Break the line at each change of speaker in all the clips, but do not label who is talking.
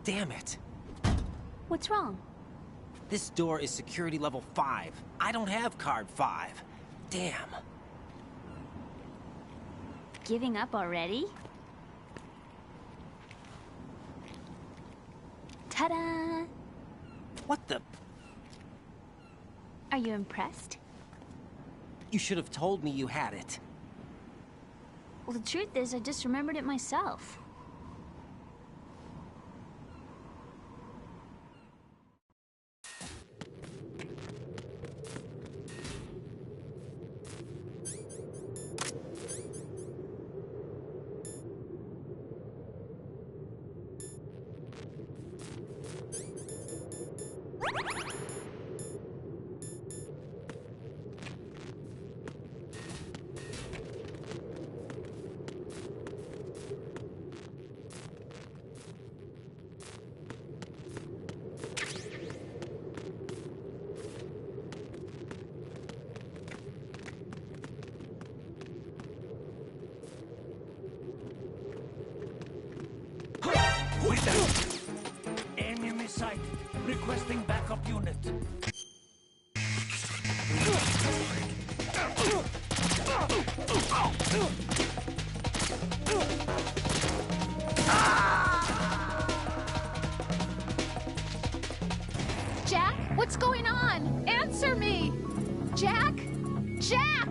Damn it.
What's wrong?
This door is security level 5. I don't have card 5. Damn.
Giving up already? Ta-da!
What the?
Are you impressed?
You should have told me you had it.
Well, the truth is, I just remembered it myself.
Enemy sight. Requesting backup unit.
Jack, what's going on? Answer me! Jack? Jack!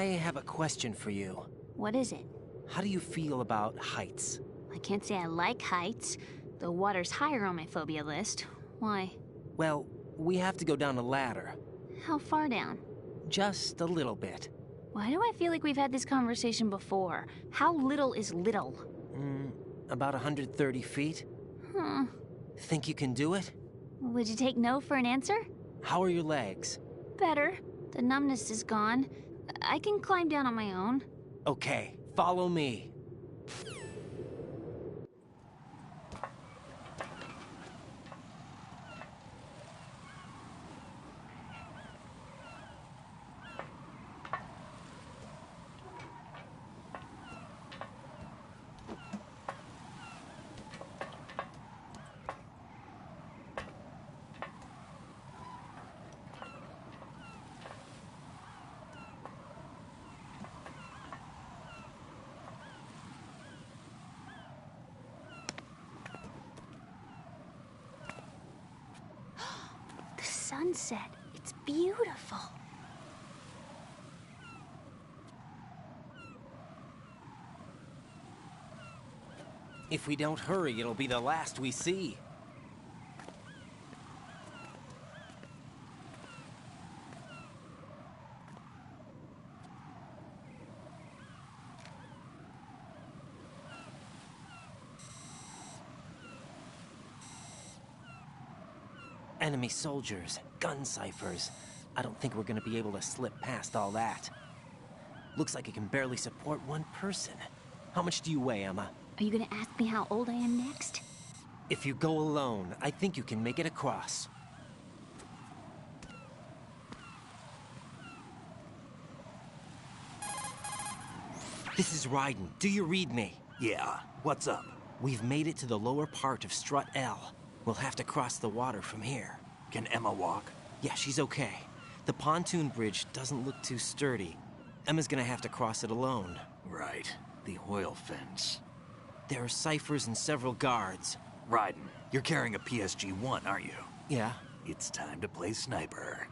I have a question for you.
What is it?
How do you feel about heights?
I can't say I like heights. The water's higher on my phobia list. Why?
Well, we have to go down a ladder.
How far down?
Just a little bit.
Why do I feel like we've had this conversation before? How little is little?
About 130 feet.
Huh.
Think you can do it?
Would you take no for an answer?
How are your legs?
Better. The numbness is gone. I can climb down on my own.
Okay, follow me.
The sunset. It's beautiful.
If we don't hurry, it'll be the last we see. Enemy soldiers, gun ciphers. I don't think we're gonna be able to slip past all that. Looks like it can barely support one person. How much do you weigh, Emma?
Are you gonna ask me how old I am next?
If you go alone, I think you can make it across. This is Ryden. Do you read me?
Yeah, what's up?
We've made it to the lower part of Strut L. We'll have to cross the water from here.
Can Emma walk?
Yeah, she's okay. The pontoon bridge doesn't look too sturdy. Emma's gonna have to cross it alone.
Right, the oil fence.
There are ciphers and several guards.
Ryden, you're carrying a PSG-1, aren't you?
Yeah,
It's time to play sniper.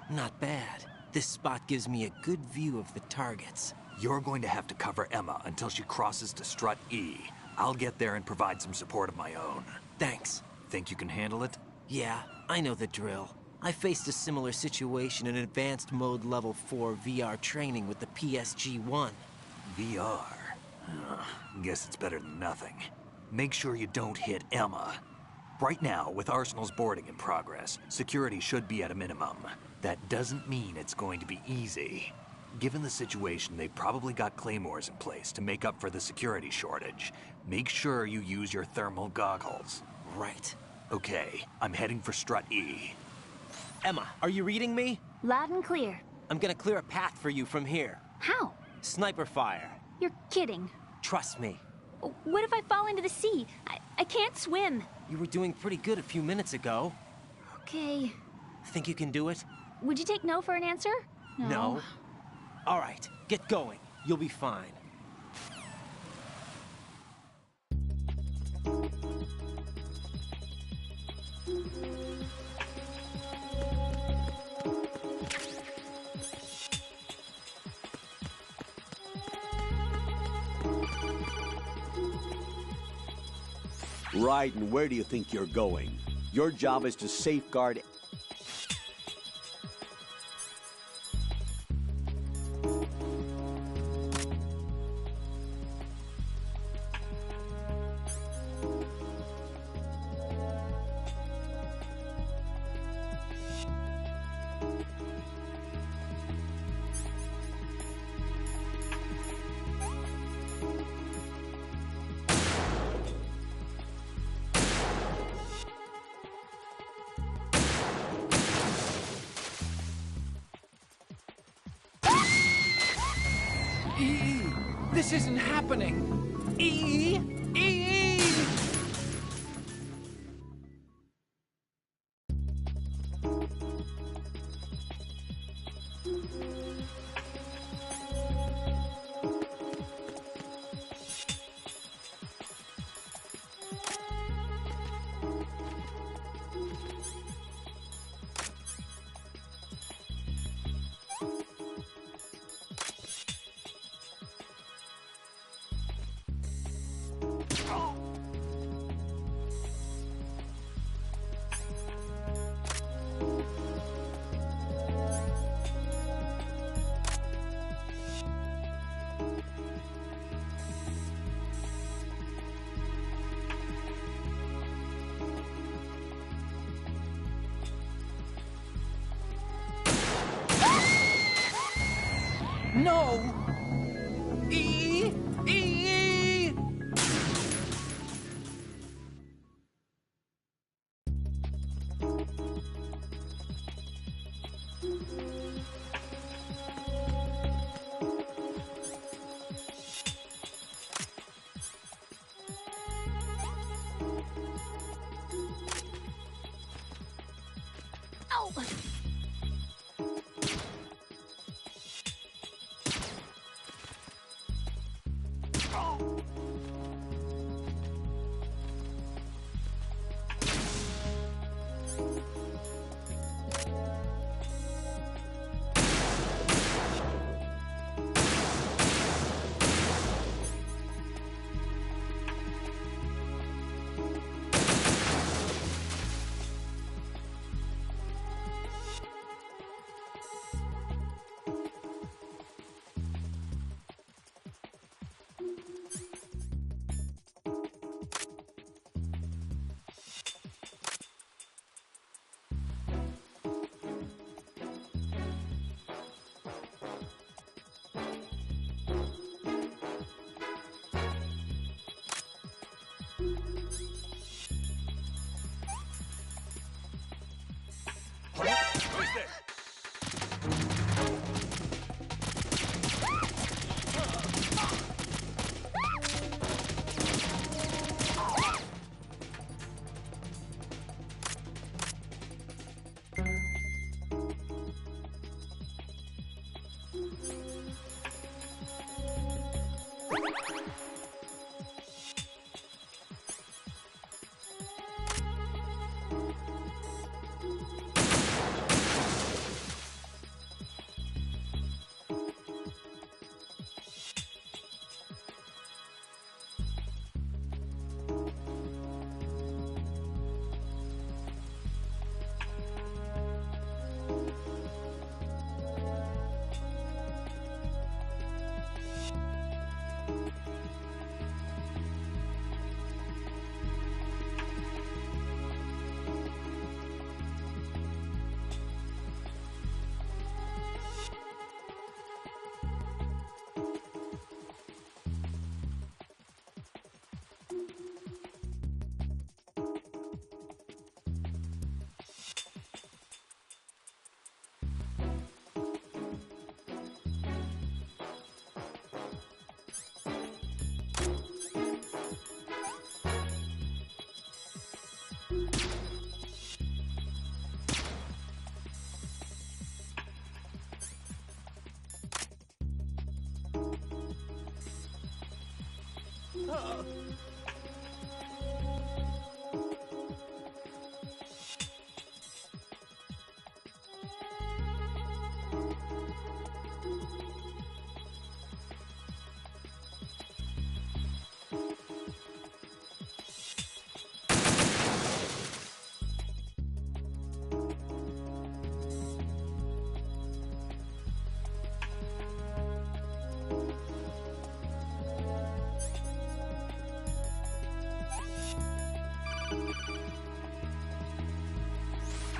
not bad. This spot gives me a good view of the targets.
You're going to have to cover Emma until she crosses to Strut E. I'll get there and provide some support of my own.
Thanks.
Think you can handle it?
Yeah, I know the drill. I faced a similar situation in Advanced Mode Level 4 VR training with the PSG-1.
VR? Guess it's better than nothing. Make sure you don't hit Emma. Right now, with Arsenal's boarding in progress, security should be at a minimum. That doesn't mean it's going to be easy. Given the situation, they've probably got claymores in place to make up for the security shortage. Make sure you use your thermal goggles.
Right.
Okay, I'm heading for Strut E.
Emma, are you reading me?
Loud and clear.
I'm gonna clear a path for you from here.
How?
Sniper fire.
You're kidding.
Trust me.
What if I fall into the sea? I can't swim.
You were doing pretty good a few minutes ago.
Okay.
Think you can do it?
Would you take no for an answer?
No. All right, get going. You'll be fine.
Ryden, where do you think you're going? Your job is to safeguard...
This isn't happening! E! No! E! E!
Ow!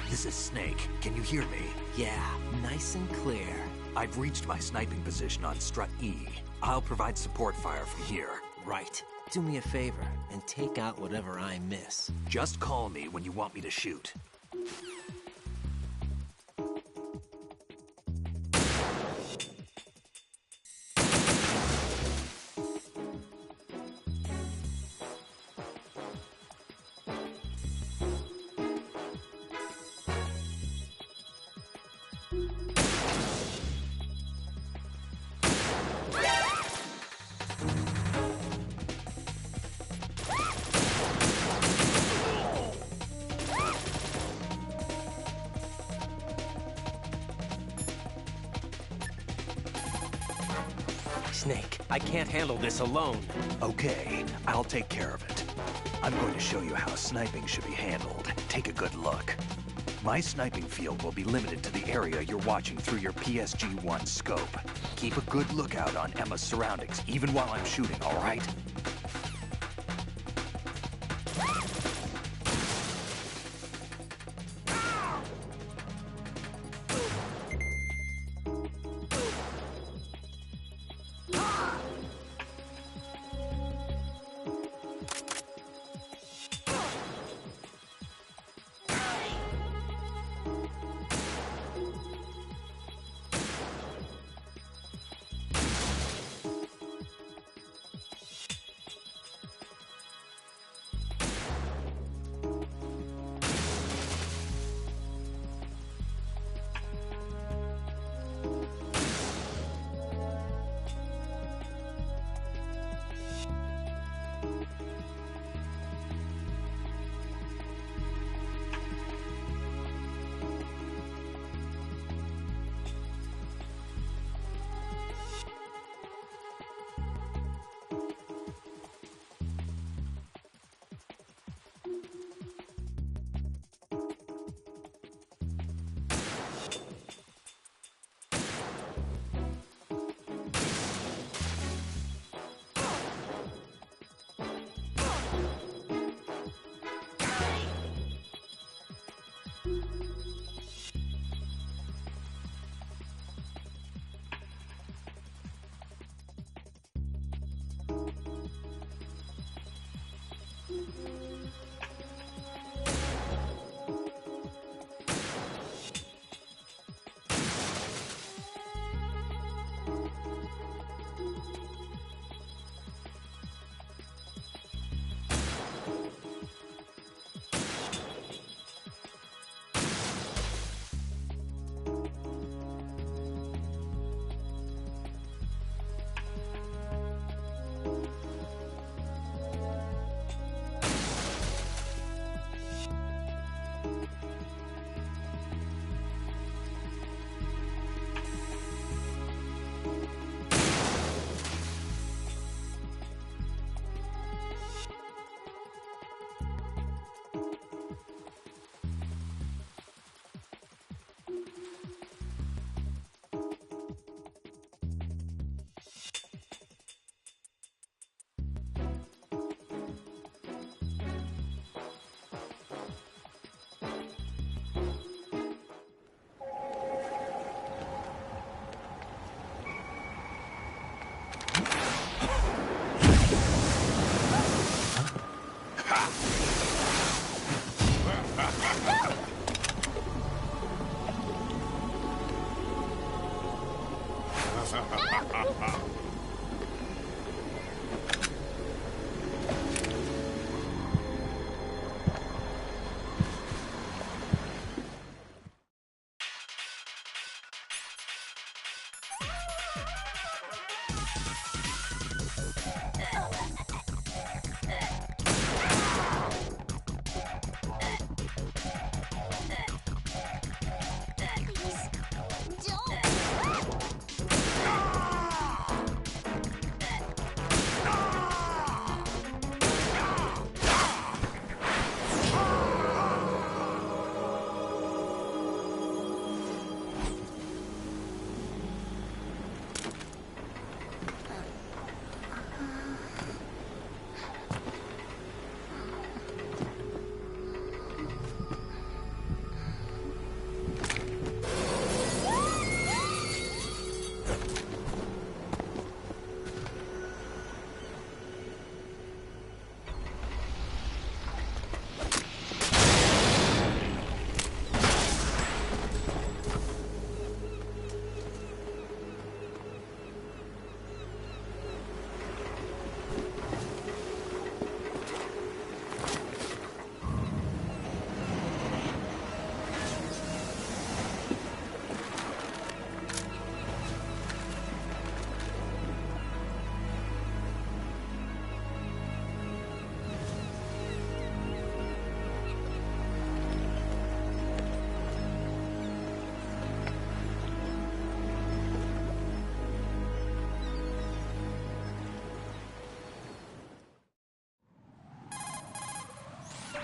This is Snake. Can you hear me?
Yeah, nice and clear.
I've reached my sniping position on strut E. I'll provide support fire from here.
Right. Do me a favor and take out whatever I miss.
Just call me when you want me to shoot.
Snake, I can't handle this alone.
Okay, I'll take care of it. I'm going to show you how sniping should be handled. Take a good look. My sniping field will be limited to the area you're watching through your PSG-1 scope. Keep a good lookout on Emma's surroundings, even while I'm shooting, all right?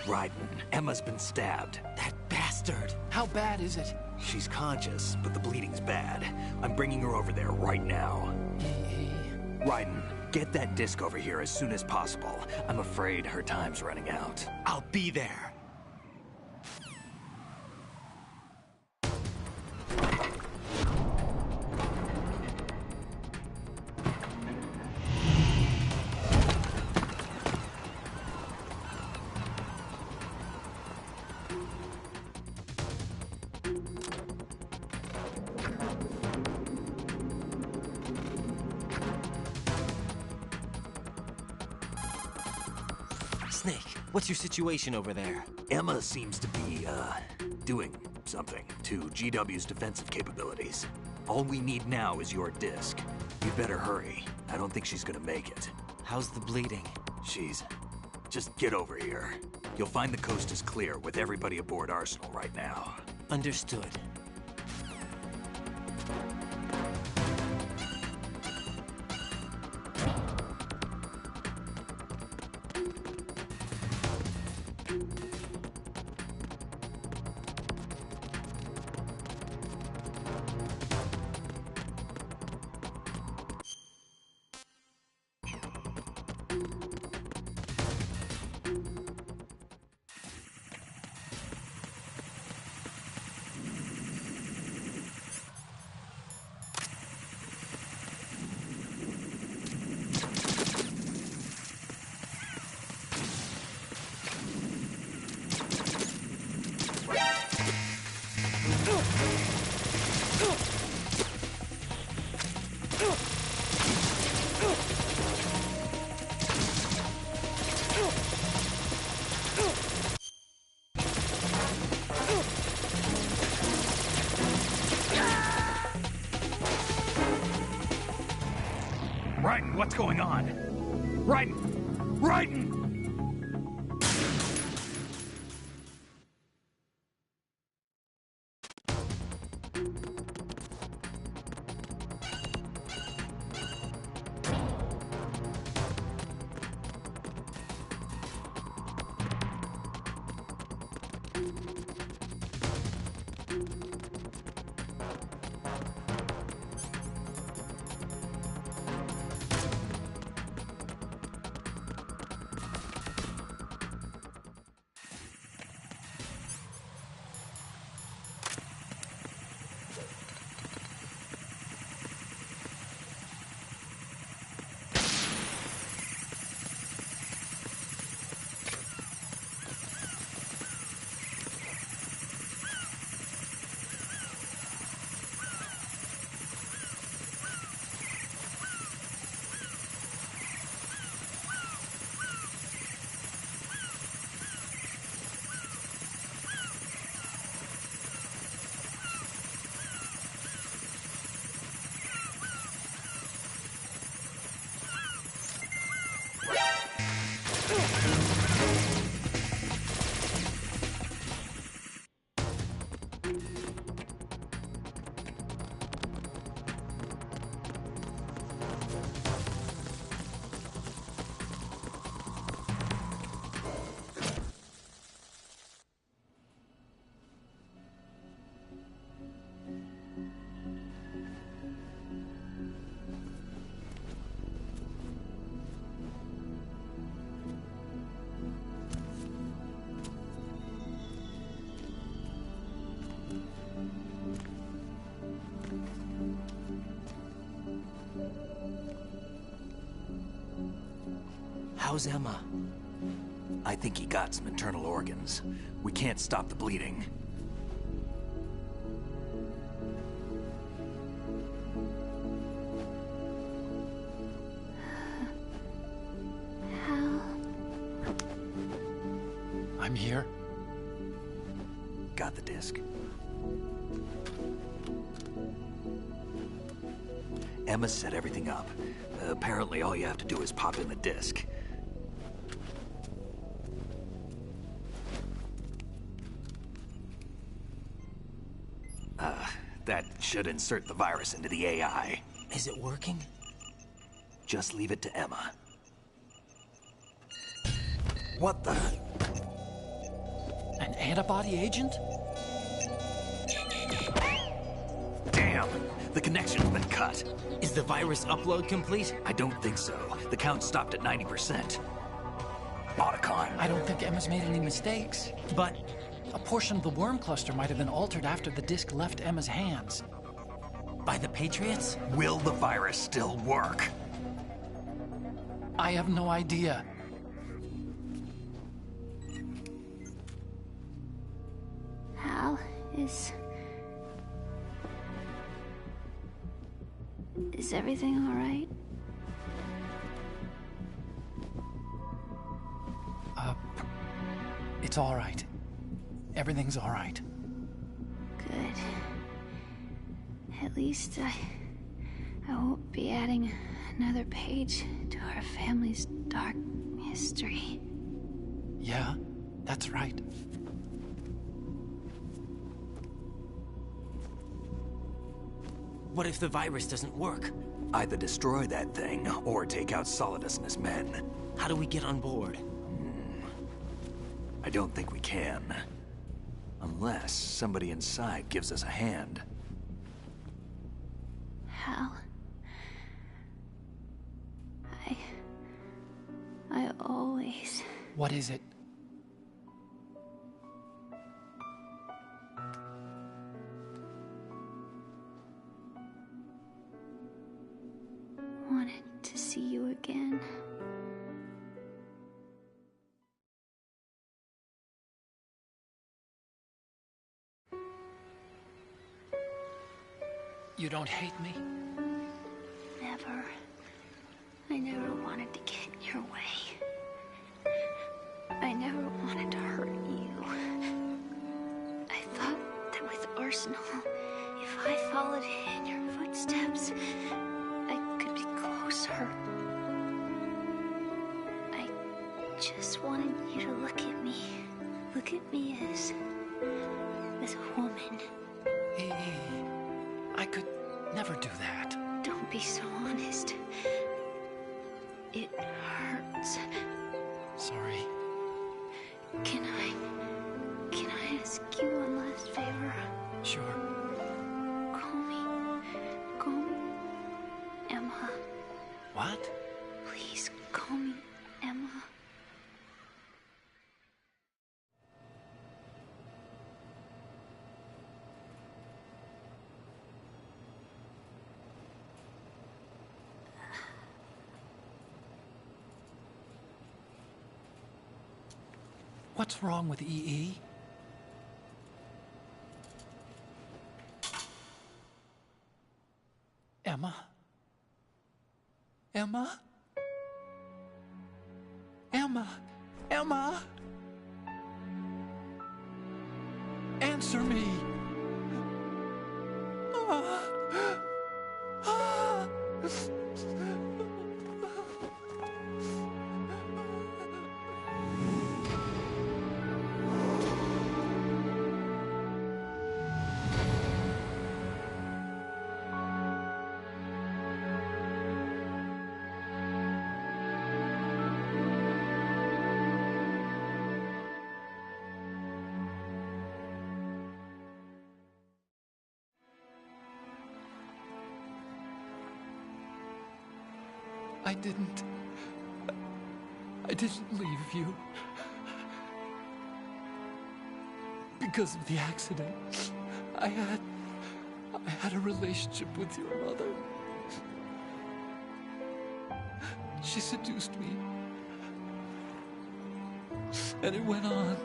Raiden, Emma's been stabbed.
That bastard!
How bad is it?
She's conscious, but the bleeding's bad. I'm bringing her over there right now. Raiden, get that disc over here as soon as possible. I'm afraid her time's running out.
I'll be there. Snake, what's your situation over there?
Emma seems to be, doing something to GW's defensive capabilities. All we need now is your disc. You'd better hurry. I don't think she's gonna make it.
How's the bleeding?
Just get over here. You'll find the coast is clear with everybody aboard Arsenal right now.
Understood.
Raiden, what's going on? Raiden! Raiden!
How's Emma?
I think he got some internal organs. We can't stop the bleeding.
Hal.
I'm here.
Got the disc. Emma set everything up. Apparently all you have to do is pop in the disc. That should insert the virus into the AI.
Is it working?
Just leave it to Emma. What the?
An antibody agent?
Damn! The connection's been cut.
Is the virus upload complete?
I don't think so. The count stopped at 90%. Otacon.
I don't think Emma's made any mistakes.
But
A portion of the worm cluster might have been altered after the disc left Emma's hands.
by the Patriots?
Will the virus still work?
I have no idea.
Hal, is everything all right?
It's all right. Everything's all right.
Good. At least I won't be adding another page to our family's dark history.
Yeah, that's right.
What if the virus doesn't work?
Either destroy that thing, or take out Solidus and his men.
How do we get on board?
I don't think we can. Unless somebody inside gives us a hand.
Hal, I always...
What is it?
wanted to see you again.
You don't hate me?
Never. I never wanted to get in your way. I never wanted to hurt you. I thought that with Arsenal, if I followed in your footsteps, I could be closer. I just wanted you to look at me. Look at me as a woman.
I could never do that.
Don't be so honest. It hurts.
Sorry.
Can I ask you one last favor?
Sure.
Call me Emma.
What?
Please call me Emma.
What's wrong with EE? Emma? Emma? Emma? Emma? Answer me! I didn't leave you. Because of the accident, I had a relationship with your mother. She seduced me, And it went on.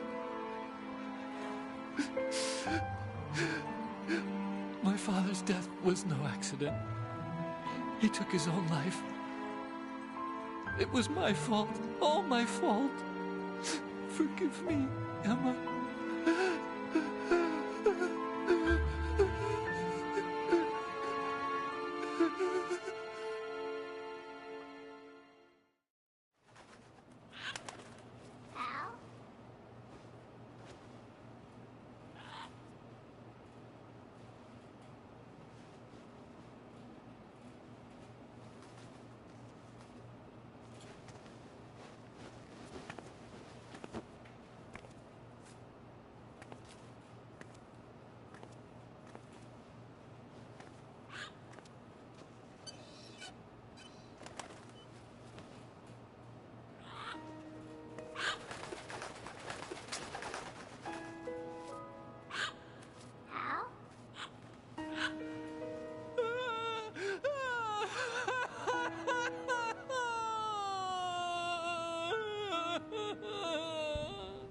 My father's death was no accident. He took his own life. It was my fault, all my fault. Forgive me, Emma.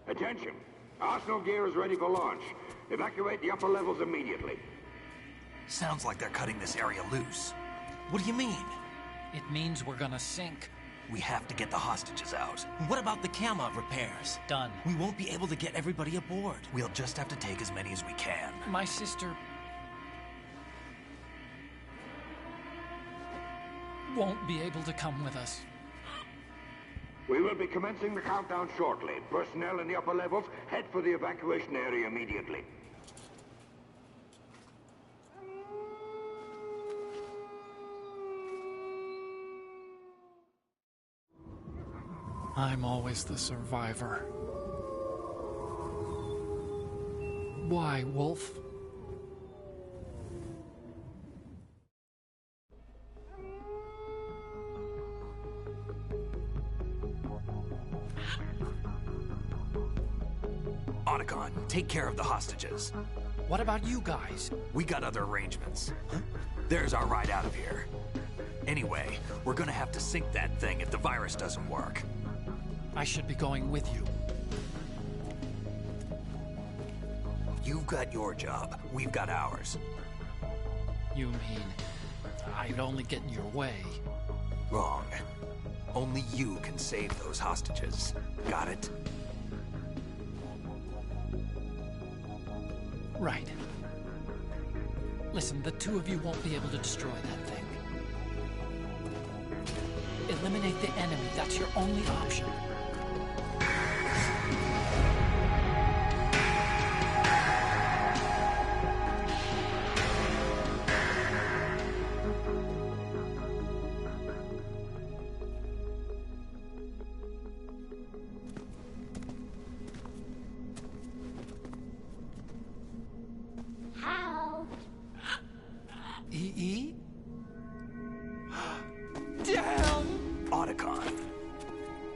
Attention! Arsenal gear is ready for launch. Evacuate the upper levels immediately.
Sounds like they're cutting this area loose.
What do you mean?
It means we're gonna sink.
We have to get the hostages out.
What about the camo repairs?
Done.
We won't be able to get everybody aboard.
We'll just have to take as many as we can.
My sister won't be able to come with us.
We will be commencing the countdown shortly. Personnel in the upper levels, head for the evacuation area immediately.
I'm always the survivor. Why, Wolf?
Otacon, take care of the hostages.
What about you guys?
We got other arrangements. There's our ride out of here. Anyway, we're gonna have to sink that thing if the virus doesn't work.
I should be going with you.
You've got your job, we've got ours.
You mean I'd only get in your way?
Wrong. Only you can save those hostages. Got it?
Right. Listen, the two of you won't be able to destroy that thing. Eliminate the enemy. That's your only option. E? Damn!
Otacon,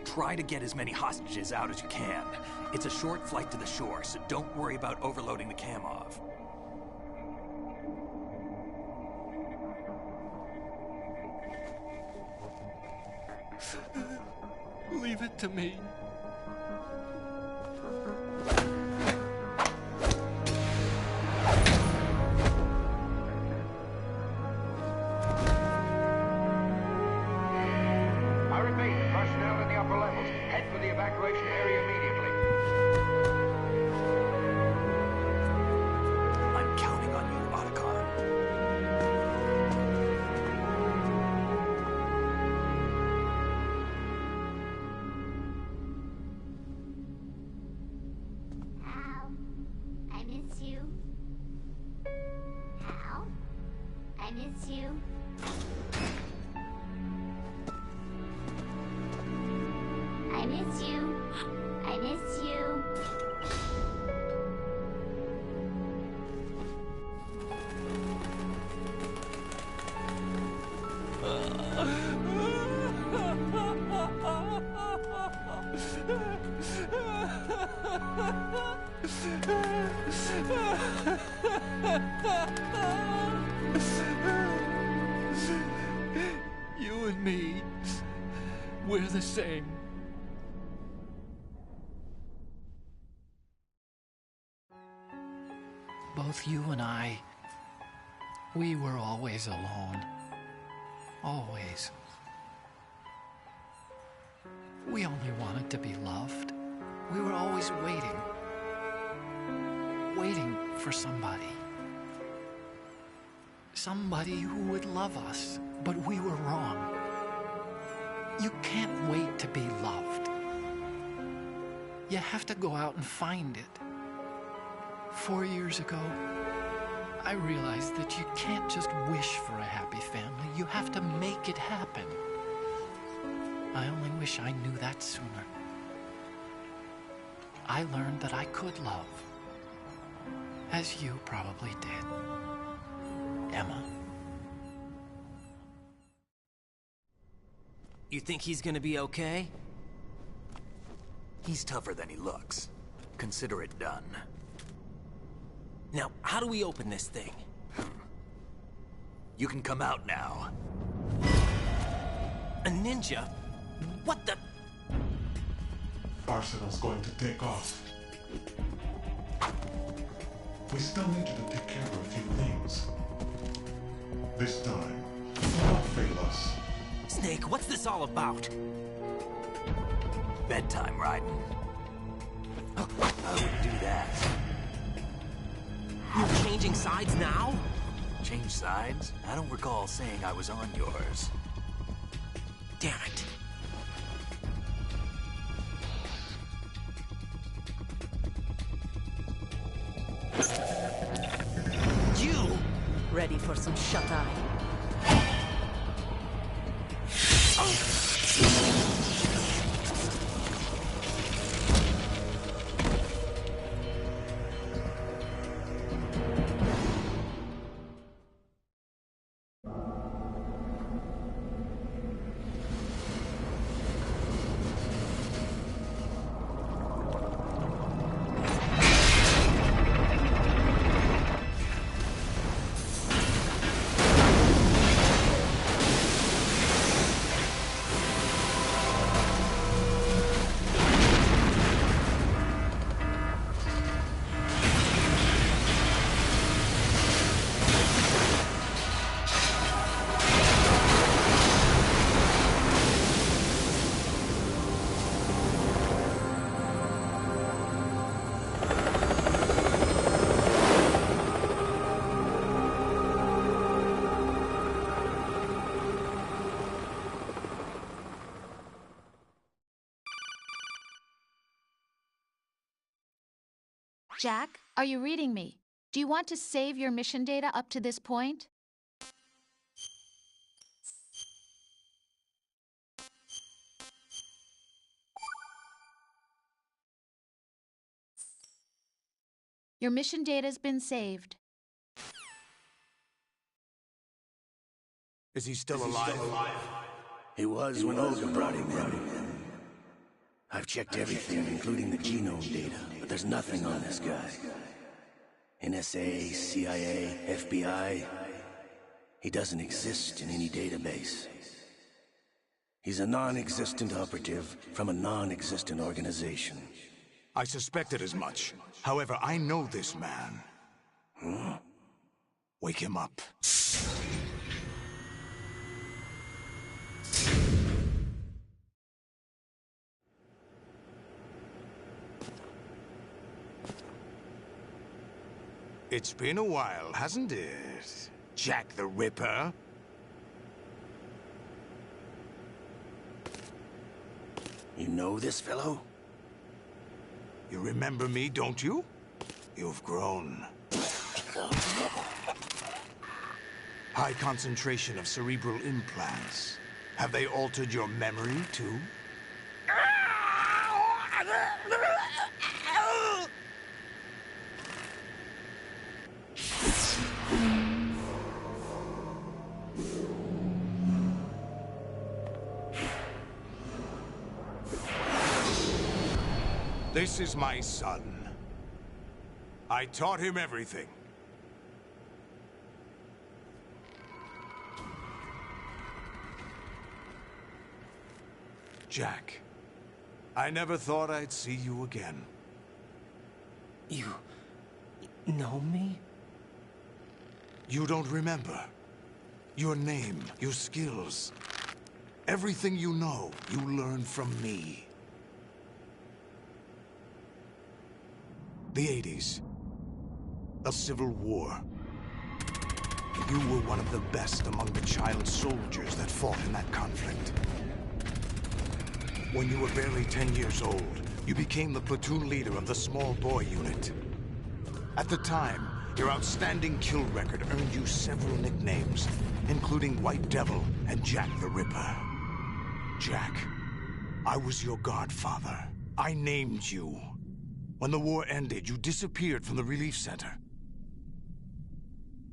try to get as many hostages out as you can. It's a short flight to the shore, so don't worry about overloading the Kamov.
Leave it to me.
I repeat, personnel in the upper levels, head for the evacuation area immediately.
I'm counting on you, Otacon.
Hal, I miss you. Hal, I miss you. I miss you. I miss you.
You and me, we're the same.
both you and I, we were always alone. Always. We only wanted to be loved. We were always waiting. Waiting for somebody. Somebody who would love us, but we were wrong. You can't wait to be loved. You have to go out and find it. 4 years ago, I realized that you can't just wish for a happy family. You have to make it happen. I only wish I knew that sooner. I learned that I could love. As you probably did. Emma.
You think he's gonna be okay?
He's tougher than he looks. Consider it done.
Now, how do we open this thing?
You can come out now.
A ninja? What the?
Arsenal's going to take off. We still need you to take care of a few things. This time, do not fail us.
Snake, what's this all about?
Bedtime, Raiden. I wouldn't do that.
You're changing sides now?
Change sides? I don't recall saying I was on yours.
Damn it. You!
Ready for some shut-eye?
Jack, are you reading me? Do you want to save your mission data up to this point? Your mission data's been saved.
Is he still alive?
He was when Olga brought him in. I've checked everything, including the genome data, but there's nothing on this guy. NSA, CIA, FBI. He doesn't exist in any database. He's a non-existent operative from a non-existent organization.
I suspected as much. However, I know this man.
Huh?
Wake him up. It's been a while, hasn't it? Jack the Ripper?
You know this fellow?
You remember me, don't you? You've grown. High concentration of cerebral implants. Have they altered your memory, too? This is my son. I taught him everything. Jack, I never thought I'd see you again.
You know me?
You don't remember. Your name, your skills. Everything you know, you learned from me. The 80s. A civil war. You were one of the best among the child soldiers that fought in that conflict. When you were barely 10 years old, you became the platoon leader of the small boy unit. At the time, your outstanding kill record earned you several nicknames, including White Devil and Jack the Ripper. Jack, I was your godfather. I named you. When the war ended, you disappeared from the relief center.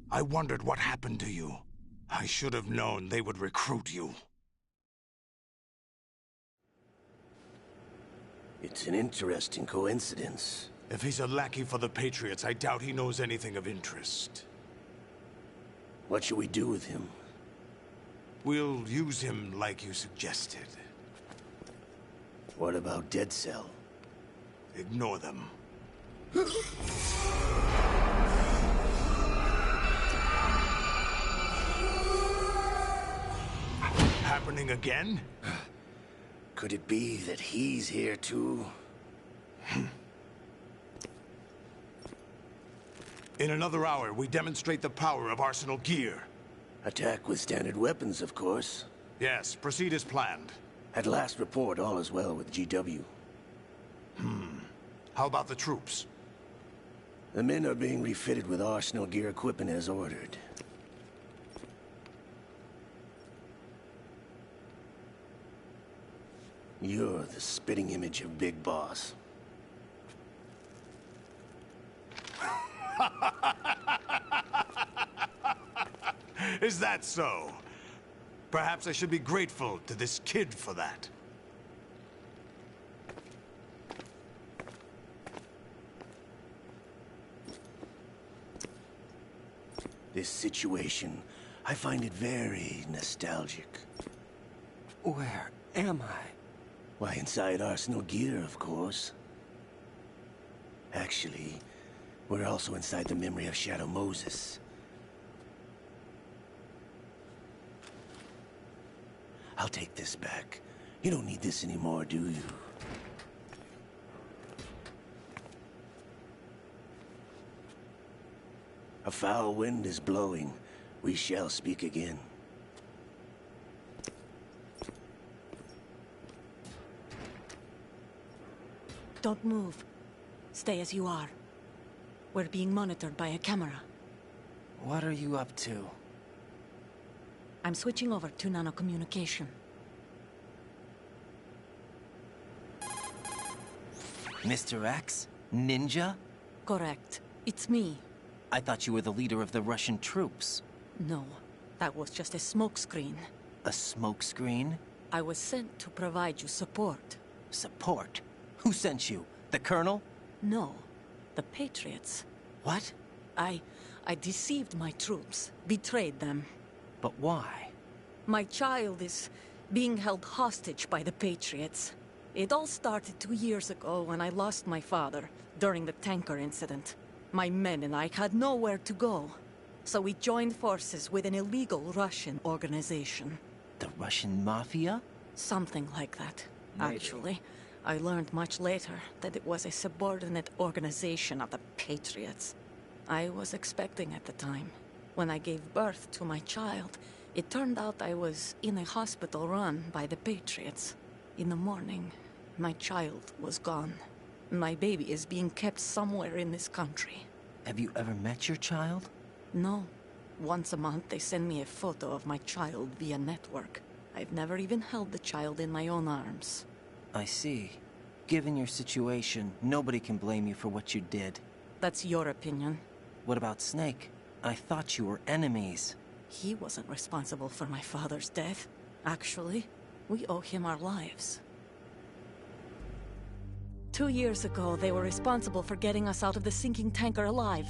I wondered what happened to you. I should have known they would recruit you.
It's an interesting coincidence.
If he's a lackey for the Patriots, I doubt he knows anything of interest.
What should we do with him?
We'll use him like you suggested.
What about Dead Cell?
Ignore them. Happening again?
Could it be that he's here too?
In another hour, we demonstrate the power of Arsenal gear.
Attack with standard weapons, of course.
Yes, proceed as planned.
At last report, all is well with GW.
How about the troops?
The men are being refitted with Arsenal gear equipment as ordered. You're the spitting image of Big Boss.
Is that so? Perhaps I should be grateful to this kid for that.
This situation, I find it very nostalgic.
Where am I?
Why, inside Arsenal gear, of course. Actually, we're also inside the memory of Shadow Moses. I'll take this back. You don't need this anymore, do you? A foul wind is blowing. We shall speak again.
Don't move. Stay as you are. We're being monitored by a camera.
What are you up to?
I'm switching over to nanocommunication.
Mr. X? Ninja?
Correct. It's me.
I thought you were the leader of the Russian troops.
No, that was just a smokescreen.
A smokescreen?
I was sent to provide you support.
Support? Who sent you? The Colonel?
No, the Patriots.
What?
I deceived my troops, betrayed them.
But why?
My child is being held hostage by the Patriots. It all started 2 years ago when I lost my father during the tanker incident. My men and I had nowhere to go, so we joined forces with an illegal Russian organization.
The Russian Mafia?
Something like that, actually. I learned much later that it was a subordinate organization of the Patriots. I was expecting at the time. When I gave birth to my child, it turned out I was in a hospital run by the Patriots. In the morning, my child was gone. My baby is being kept somewhere in this country.
Have you ever met your child?
No. Once a month, they send me a photo of my child via network. I've never even held the child in my own arms.
I see. Given your situation, nobody can blame you for what you did.
That's your opinion.
What about Snake? I thought you were enemies.
He wasn't responsible for my father's death. Actually, we owe him our lives. 2 years ago, they were responsible for getting us out of the sinking tanker alive.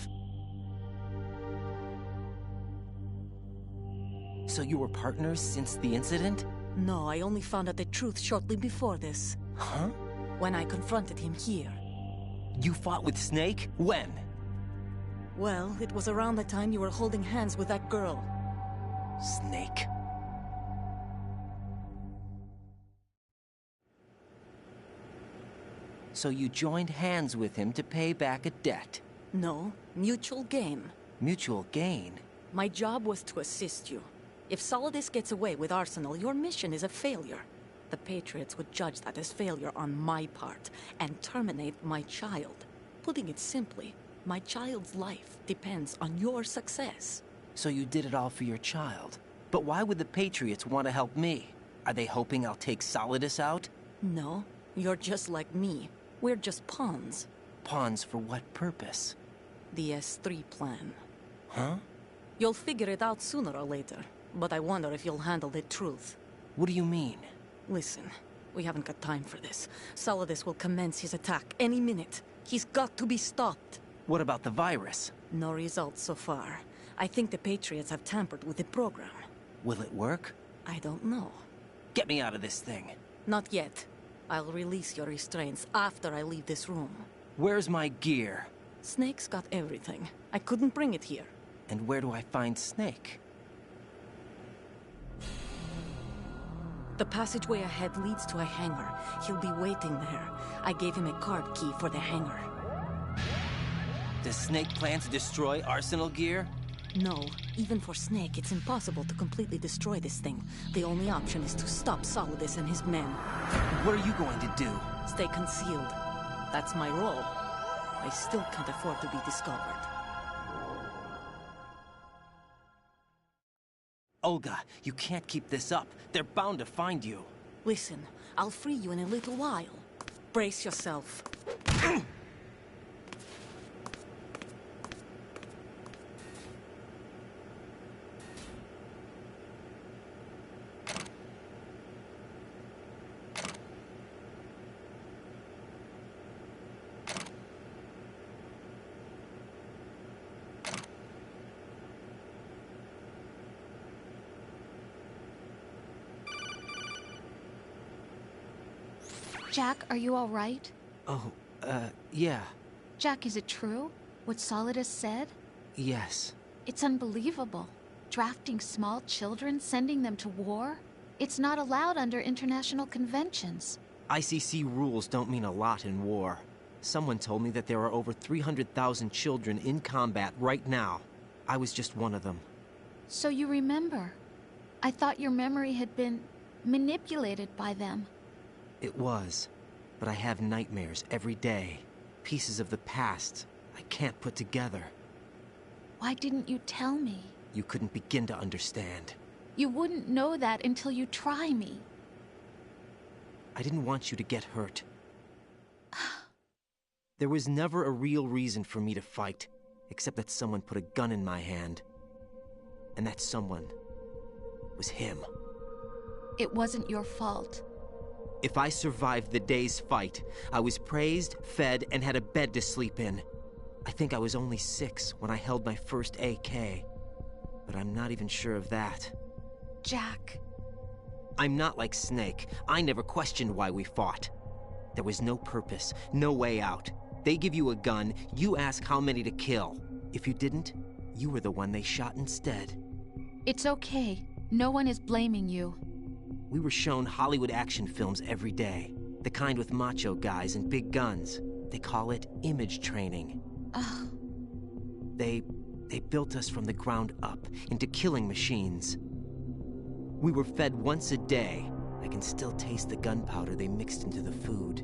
So you were partners since the incident?
No, I only found out the truth shortly before this.
Huh?
When I confronted him here.
You fought with Snake? When?
Well, it was around the time you were holding hands with that girl.
Snake. So you joined hands with him to pay back a debt?
No, mutual gain.
Mutual gain?
My job was to assist you. If Solidus gets away with Arsenal, your mission is a failure. The Patriots would judge that as failure on my part, and terminate my child. Putting it simply, my child's life depends on your success.
So you did it all for your child. But why would the Patriots want to help me? Are they hoping I'll take Solidus out?
No, you're just like me. We're just pawns.
Pawns for what purpose?
The S3 plan.
Huh?
You'll figure it out sooner or later, but I wonder if you'll handle the truth.
What do you mean?
Listen, we haven't got time for this. Solidus will commence his attack any minute. He's got to be stopped.
What about the virus?
No results so far. I think the Patriots have tampered with the program.
Will it work?
I don't know.
Get me out of this thing.
Not yet. I'll release your restraints after I leave this room.
Where's my gear?
Snake's got everything. I couldn't bring it here.
And where do I find Snake?
The passageway ahead leads to a hangar. He'll be waiting there. I gave him a card key for the hangar.
Does Snake plan to destroy Arsenal gear?
No. Even for Snake, it's impossible to completely destroy this thing. The only option is to stop Solidus and his men.
What are you going to do?
Stay concealed. That's my role. I still can't afford to be discovered.
Olga, you can't keep this up. They're bound to find you.
Listen, I'll free you in a little while. Brace yourself.
Jack, are you all right?
Oh, yeah.
Jack, is it true? What Solidus said?
Yes.
It's unbelievable. Drafting small children, sending them to war? It's not allowed under international conventions.
ICC rules don't mean a lot in war. Someone told me that there are over 300,000 children in combat right now. I was just one of them.
So you remember? I thought your memory had been manipulated by them.
It was, but I have nightmares every day. Pieces of the past I can't put together.
Why didn't you tell me?
You couldn't begin to understand.
You wouldn't know that until you try me.
I didn't want you to get hurt. There was never a real reason for me to fight, except that someone put a gun in my hand. And that someone was him.
It wasn't your fault.
If I survived the day's fight, I was praised, fed, and had a bed to sleep in. I think I was only 6 when I held my first AK. But I'm not even sure of that.
Jack.
I'm not like Snake. I never questioned why we fought. There was no purpose, no way out. They give you a gun, you ask how many to kill. If you didn't, you were the one they shot instead.
It's okay. No one is blaming you.
We were shown Hollywood action films every day. The kind with macho guys and big guns. They call it image training.
Ugh.
They built us from the ground up into killing machines. We were fed once a day. I can still taste the gunpowder they mixed into the food.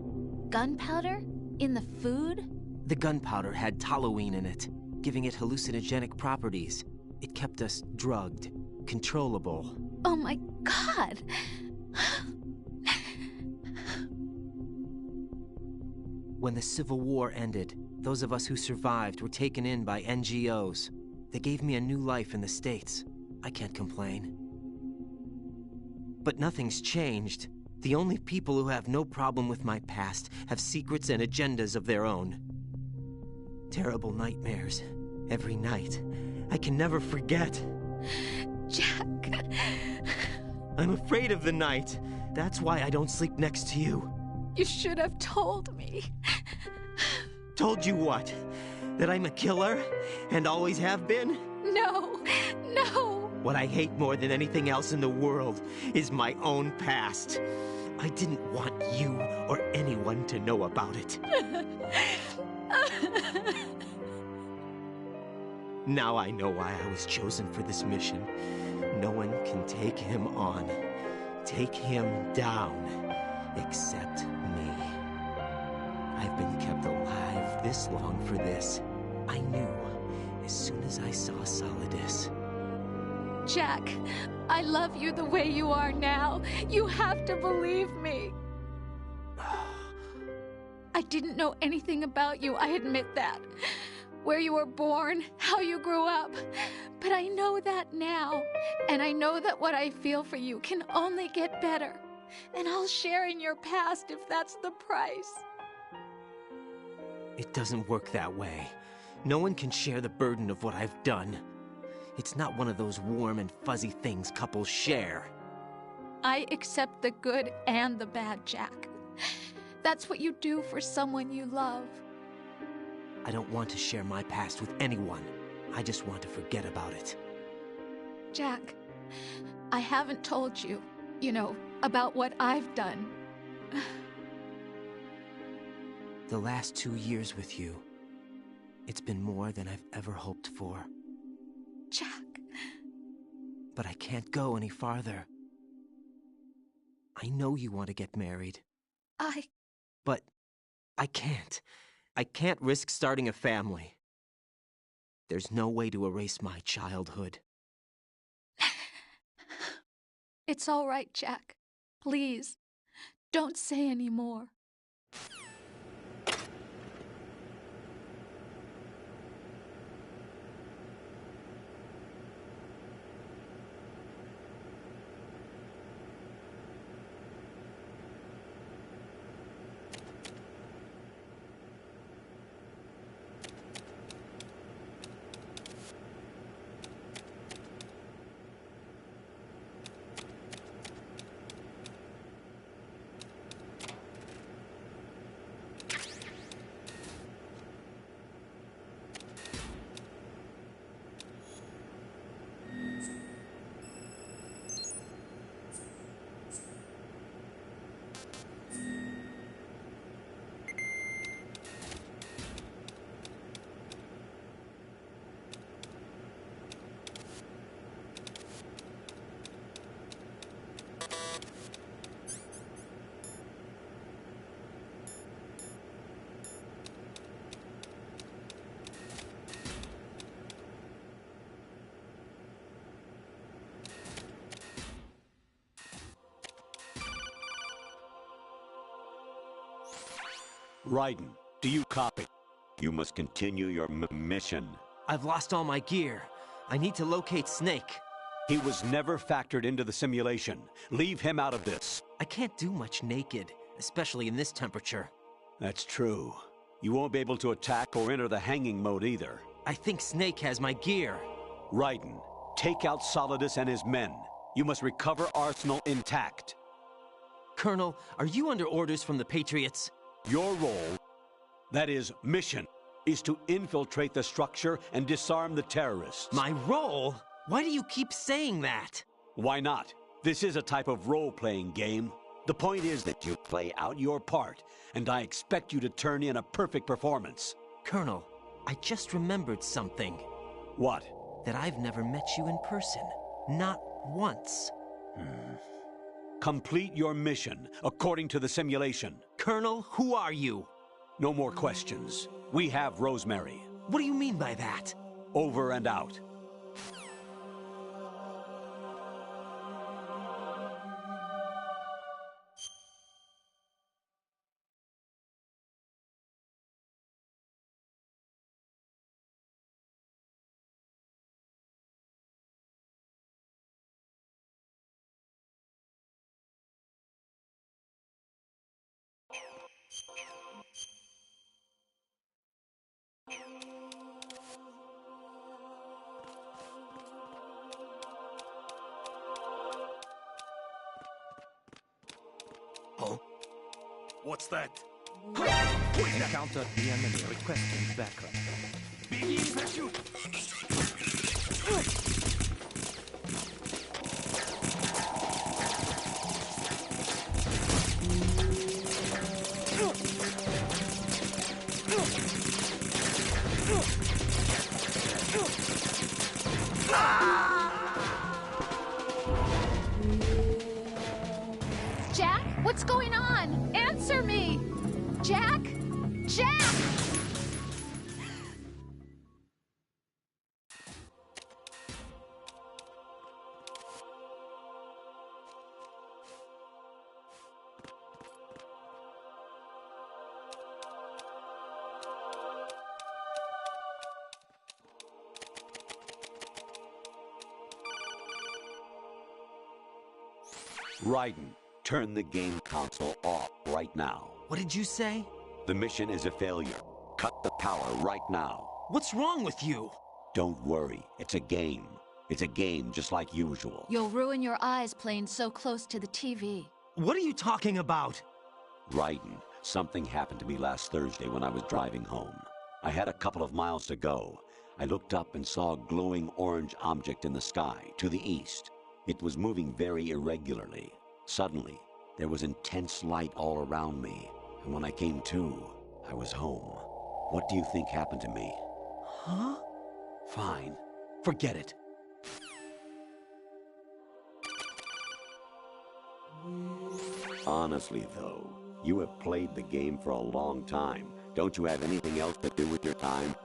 Gunpowder? In the food?
The gunpowder had toluene in it, giving it hallucinogenic properties. It kept us drugged, controllable.
Oh my God!
When the Civil War ended, those of us who survived were taken in by NGOs. They gave me a new life in the States. I can't complain. But nothing's changed. The only people who have no problem with my past have secrets and agendas of their own. Terrible nightmares. Every night. I can never forget.
Jack.
I'm afraid of the night. That's why I don't sleep next to you.
You should have told me.
Told you what? That I'm a killer and always have been?
No, no!
What I hate more than anything else in the world is my own past. I didn't want you or anyone to know about it. Now I know why I was chosen for this mission. No one can take him on, take him down, except me. I've been kept alive this long for this. I knew as soon as I saw Solidus.
Jack, I love you the way you are now. You have to believe me. I didn't know anything about you, I admit that. Where you were born, how you grew up. But I know that now. And I know that what I feel for you can only get better. And I'll share in your past if that's the price.
It doesn't work that way. No one can share the burden of what I've done. It's not one of those warm and fuzzy things couples share.
I accept the good and the bad, Jack. That's what you do for someone you love.
I don't want to share my past with anyone. I just want to forget about it.
Jack, I haven't told you, about what I've done.
The last 2 years with you, it's been more than I've ever hoped for.
Jack.
But I can't go any farther. I know you want to get married. But I can't. I can't risk starting a family. There's no way to erase my childhood.
It's all right, Jack. Please, don't say any more.
Raiden, do you copy? You must continue your mission.
I've lost all my gear. I need to locate Snake.
He was never factored into the simulation. Leave him out of this.
I can't do much naked, especially in this temperature.
That's true. You won't be able to attack or enter the hanging mode either.
I think Snake has my gear.
Raiden, take out Solidus and his men. You must recover Arsenal intact.
Colonel, are you under orders from the Patriots?
Your role, that is, mission, is to infiltrate the structure and disarm the terrorists.
My role? Why do you keep saying that?
Why not? This is a type of role-playing game. The point is that you play out your part, and I expect you to turn in a perfect performance.
Colonel, I just remembered something.
What?
That I've never met you in person. Not once.
Complete your mission, according to the simulation.
Colonel, who are you?
No more questions. We have Rosemary.
What do you mean by that?
Over and out.
Huh? What's that?
Encounter the enemy requesting backup.
Begin pursuit.
Jack, what's going on? Answer me! Jack? Jack!
Raiden, turn the game console off right now.
What did you say?
The mission is a failure. Cut the power right now.
What's wrong with you?
Don't worry, it's a game. It's a game just like usual.
You'll ruin your eyes playing so close to the TV.
What are you talking about?
Raiden, something happened to me last Thursday when I was driving home. I had a couple of miles to go. I looked up and saw a glowing orange object in the sky to the east. It was moving very irregularly. Suddenly, there was intense light all around me, and when I came to, I was home. What do you think happened to me?
Huh?
Fine. Forget it. Honestly, though, you have played the game for a long time. Don't you have anything else to do with your time?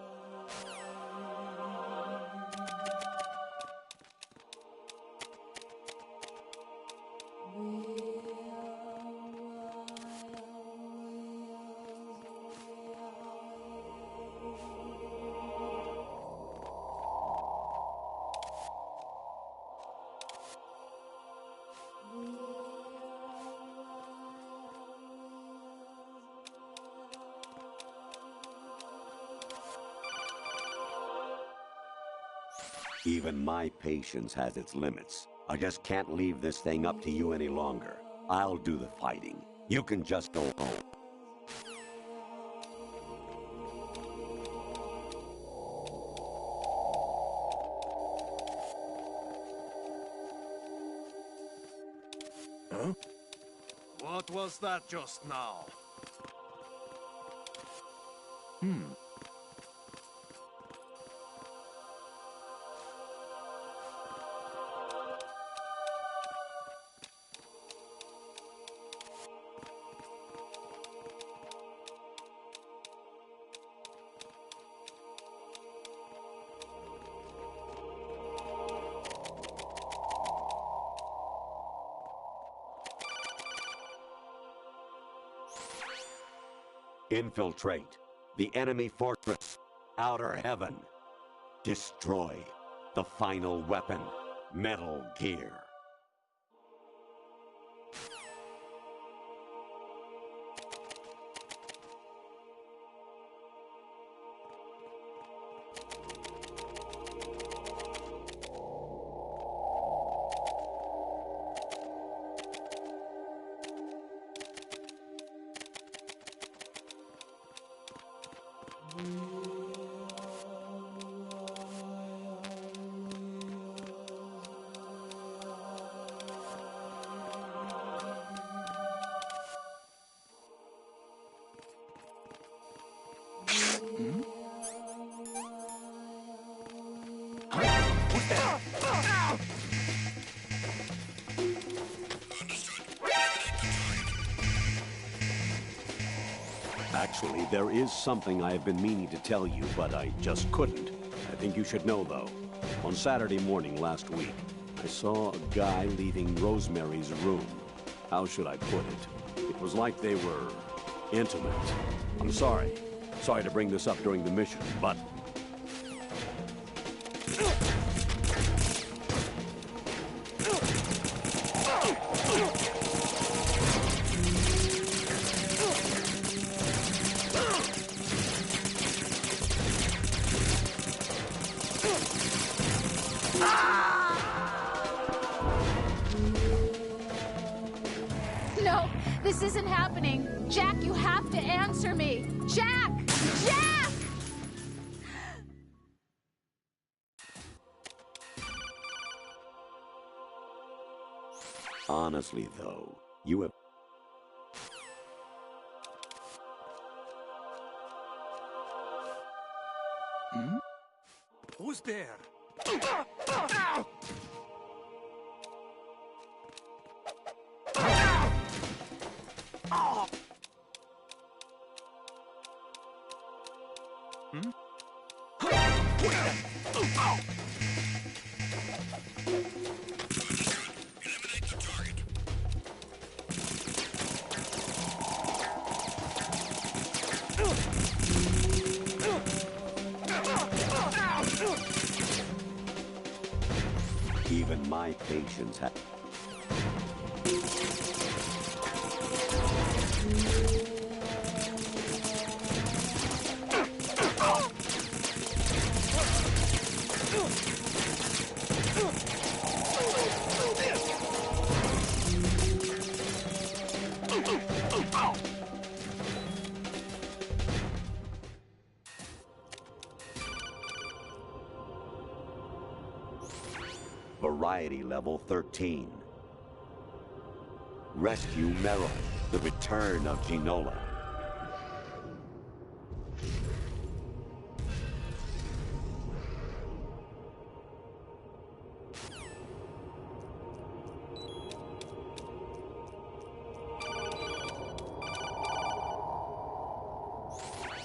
Even my patience has its limits. I just can't leave this thing up to you any longer. I'll do the fighting. You can just go home.
Huh? What was that just now?
Infiltrate the enemy fortress, Outer Heaven. Destroy the final weapon, Metal Gear. Actually, there is something I have been meaning to tell you, but I just couldn't. I think you should know, though. On Saturday morning last week, I saw a guy leaving Rosemary's room. How should I put it? It was like they were intimate. I'm sorry. Sorry to bring this up during the mission, but...
No, this This isn't happening. Jack, you have to answer me. Jack! Jack!
Honestly, though, you have...
Hmm? Who's there? Hmm?
Even my patience had... Variety level 13. Rescue Merrill, the return of Ginola.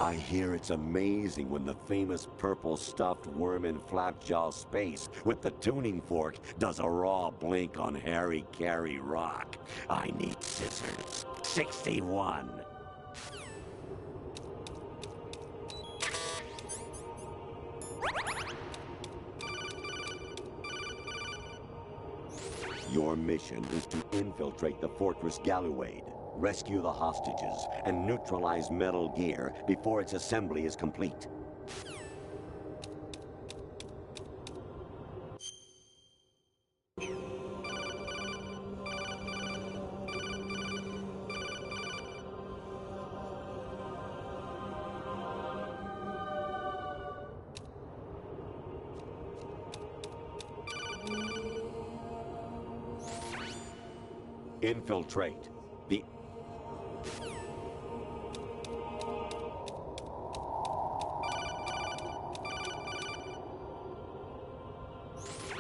I hear it's amazing when the famous purple stuffed worm in Flapjaw space with the tuning fork does a raw blink on Harry Carey rock. I need scissors. 61. Your mission is to infiltrate the Fortress Galluade, rescue the hostages, and neutralize Metal Gear before its assembly is complete. Infiltrate the...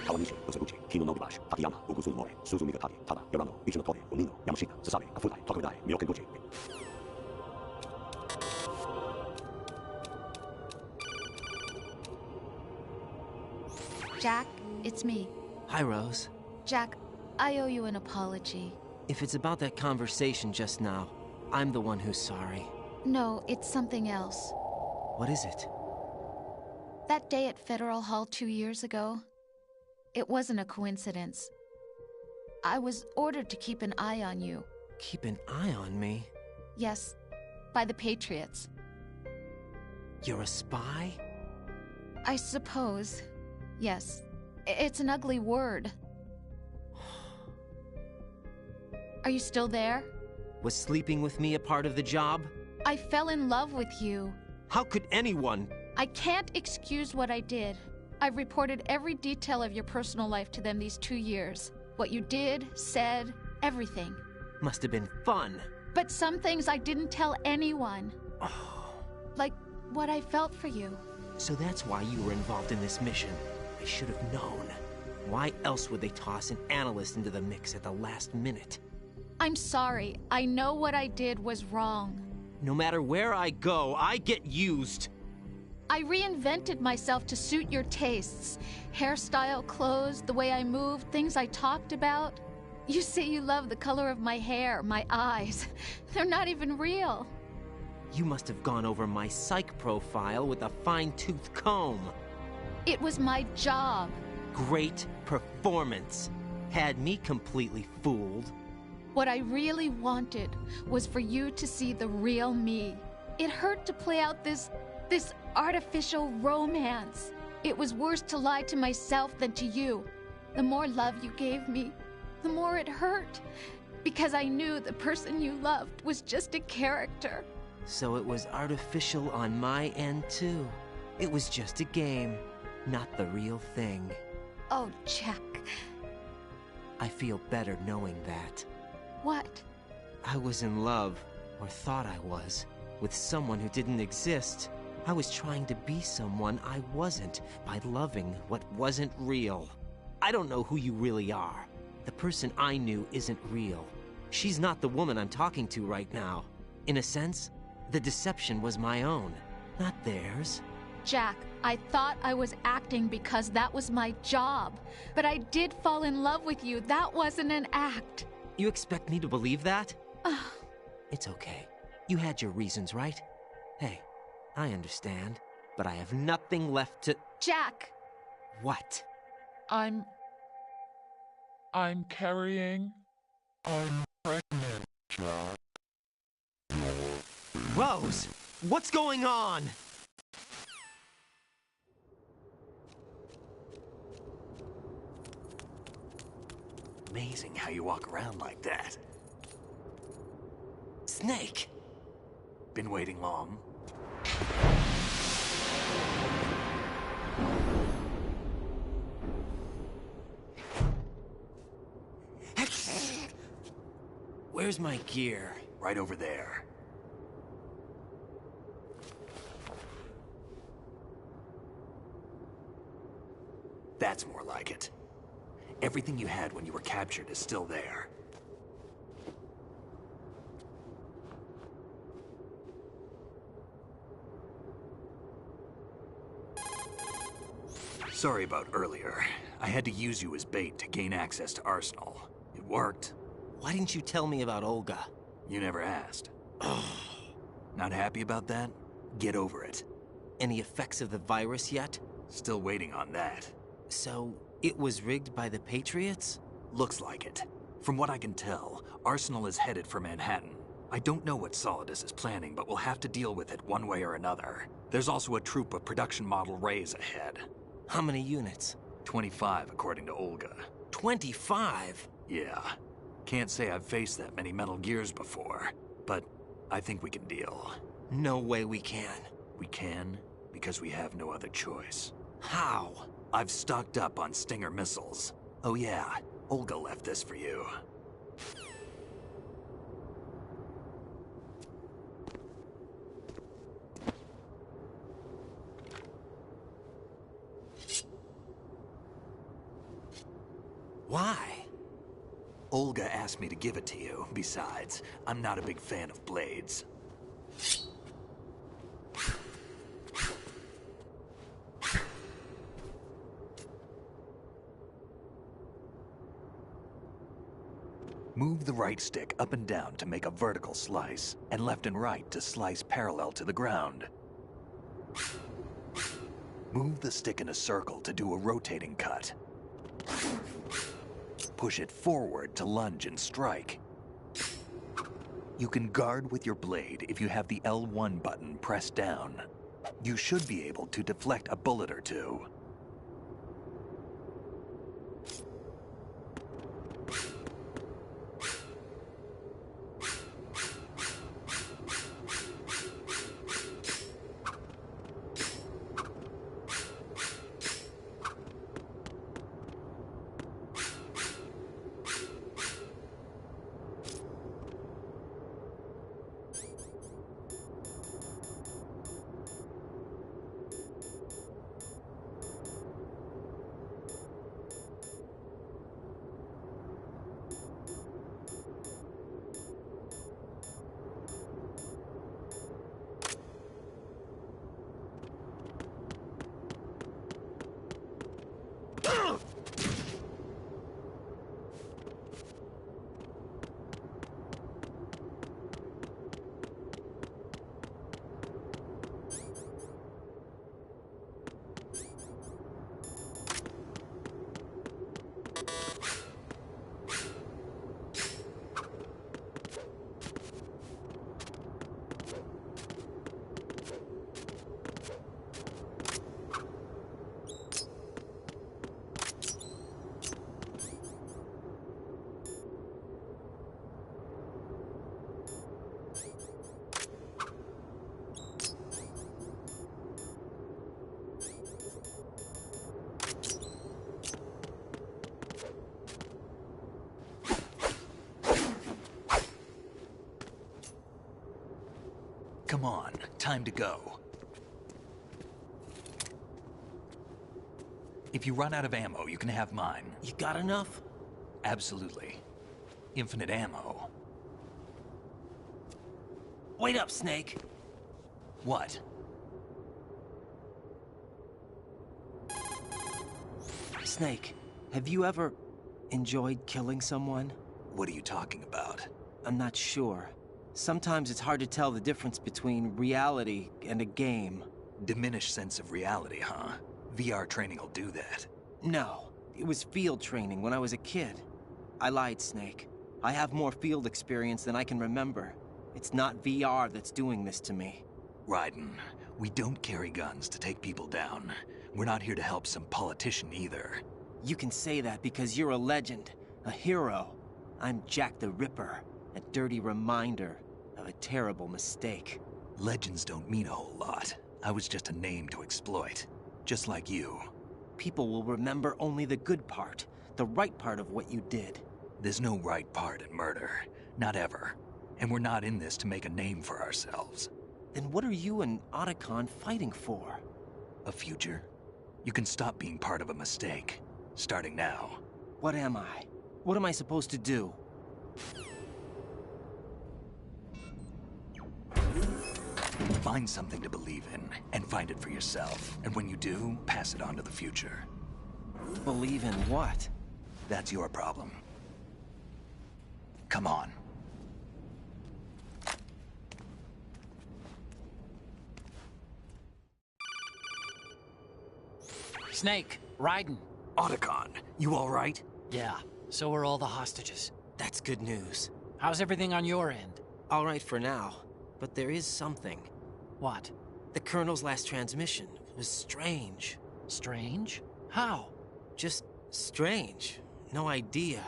Kawanishi, Wagadoogy, Kino no Bash, Takayama, Ugusu Mori, Suzumiga Taki, Tada, Yorano, Ichino Tore, Unino, Yamashita, Sasabe, Kafutai, Tokudai, Myokenguchi.
Jack, it's me.
Hi, Rose.
Jack, I owe you an apology.
If it's about that conversation just now, I'm the one who's sorry.
No, it's something else.
What is it?
That day at Federal Hall 2 years ago, it wasn't a coincidence. I was ordered to keep an eye on you.
Keep an eye on me?
Yes, by the Patriots.
You're a spy?
I suppose. Yes. It's an ugly word. Are you still there?
Was sleeping with me a part of the job?
I fell in love with you.
How could anyone?
I can't excuse what I did. I've reported every detail of your personal life to them these 2 years. What you did, said, everything.
Must have been fun.
But some things I didn't tell anyone. Like what I felt for you.
So that's why you were involved in this mission. I should have known. Why else would they toss an analyst into the mix at the last minute?
I'm sorry. I know what I did was wrong.
No matter where I go, I get used.
I reinvented myself to suit your tastes. Hairstyle, clothes, the way I moved, things I talked about. You say you love the color of my hair, my eyes. They're not even real.
You must have gone over my psych profile with a fine-tooth comb.
It was my job.
Great performance. Had me completely fooled.
What I really wanted was for you to see the real me. It hurt to play out this artificial romance. It was worse to lie to myself than to you. The more love you gave me, the more it hurt. Because I knew the person you loved was just a character.
So it was artificial on my end, too. It was just a game, not the real thing.
Oh, Jack.
I feel better knowing that.
What?
I was in love, or thought I was, with someone who didn't exist. I was trying to be someone I wasn't by loving what wasn't real. I don't know who you really are. The person I knew isn't real. She's not the woman I'm talking to right now. In a sense, the deception was my own, not theirs.
Jack, I thought I was acting because that was my job. But I did fall in love with you. That wasn't an act.
You expect me to believe that? It's okay. You had your reasons, right? Hey, I understand, but I have nothing left to...
Jack!
What?
I'm carrying... I'm pregnant, Jack.
Rose! What's going on?
Amazing how you walk around like that.
Snake!
Been waiting long?
Where's my gear?
Right over there. That's more like it. Everything you had when you were captured is still there. Sorry about earlier. I had to use you as bait to gain access to Arsenal. It worked.
Why didn't you tell me about Olga?
You never asked. Not happy about that? Get over it.
Any effects of the virus yet?
Still waiting on that.
So, it was rigged by the Patriots?
Looks like it. From what I can tell, Arsenal is headed for Manhattan. I don't know what Solidus is planning, but we'll have to deal with it one way or another. There's also a troop of production model Rays ahead.
How many units?
25, according to Olga.
25?
Yeah. Can't say I've faced that many Metal Gears before, but I think we can deal.
No way we can.
We can, because we have no other choice.
How?
I've stocked up on Stinger missiles. Oh yeah, Olga left this for you.
Why?
Olga asked me to give it to you. Besides, I'm not a big fan of blades. Move the right stick up and down to make a vertical slice, and left and right to slice parallel to the ground. Move the stick in a circle to do a rotating cut. Push it forward to lunge and strike. You can guard with your blade if you have the L1 button pressed down. You should be able to deflect a bullet or two. Come on, time to go. If you run out of ammo, you can have mine.
You got enough?
Absolutely. Infinite ammo.
Wait up, Snake.
What?
Snake, have you ever enjoyed killing someone?
What are you talking about?
I'm not sure. Sometimes it's hard to tell the difference between reality and a game.
Diminished sense of reality, huh? VR training will do that.
No, it was field training when I was a kid. I lied, Snake. I have more field experience than I can remember. It's not VR that's doing this to me.
Raiden, we don't carry guns to take people down. We're not here to help some politician either.
You can say that because you're a legend, a hero. I'm Jack the Ripper, a dirty reminder of a terrible mistake.
Legends don't mean a whole lot. I was just a name to exploit, just like you.
People will remember only the good part, the right part of what you did.
There's no right part in murder, not ever. And we're not in this to make a name for ourselves.
Then what are you and Otacon fighting for?
A future? You can stop being part of a mistake, starting now.
What am I? What am I supposed to do?
Find something to believe in, and find it for yourself. And when you do, pass it on to the future.
Believe in what?
That's your problem. Come on.
Snake, Raiden.
Otacon, you all right?
Yeah, so are all the hostages.
That's good news.
How's everything on your end?
All right for now, but there is something.
What?
The Colonel's last transmission was strange.
Strange? How?
Just strange. No idea.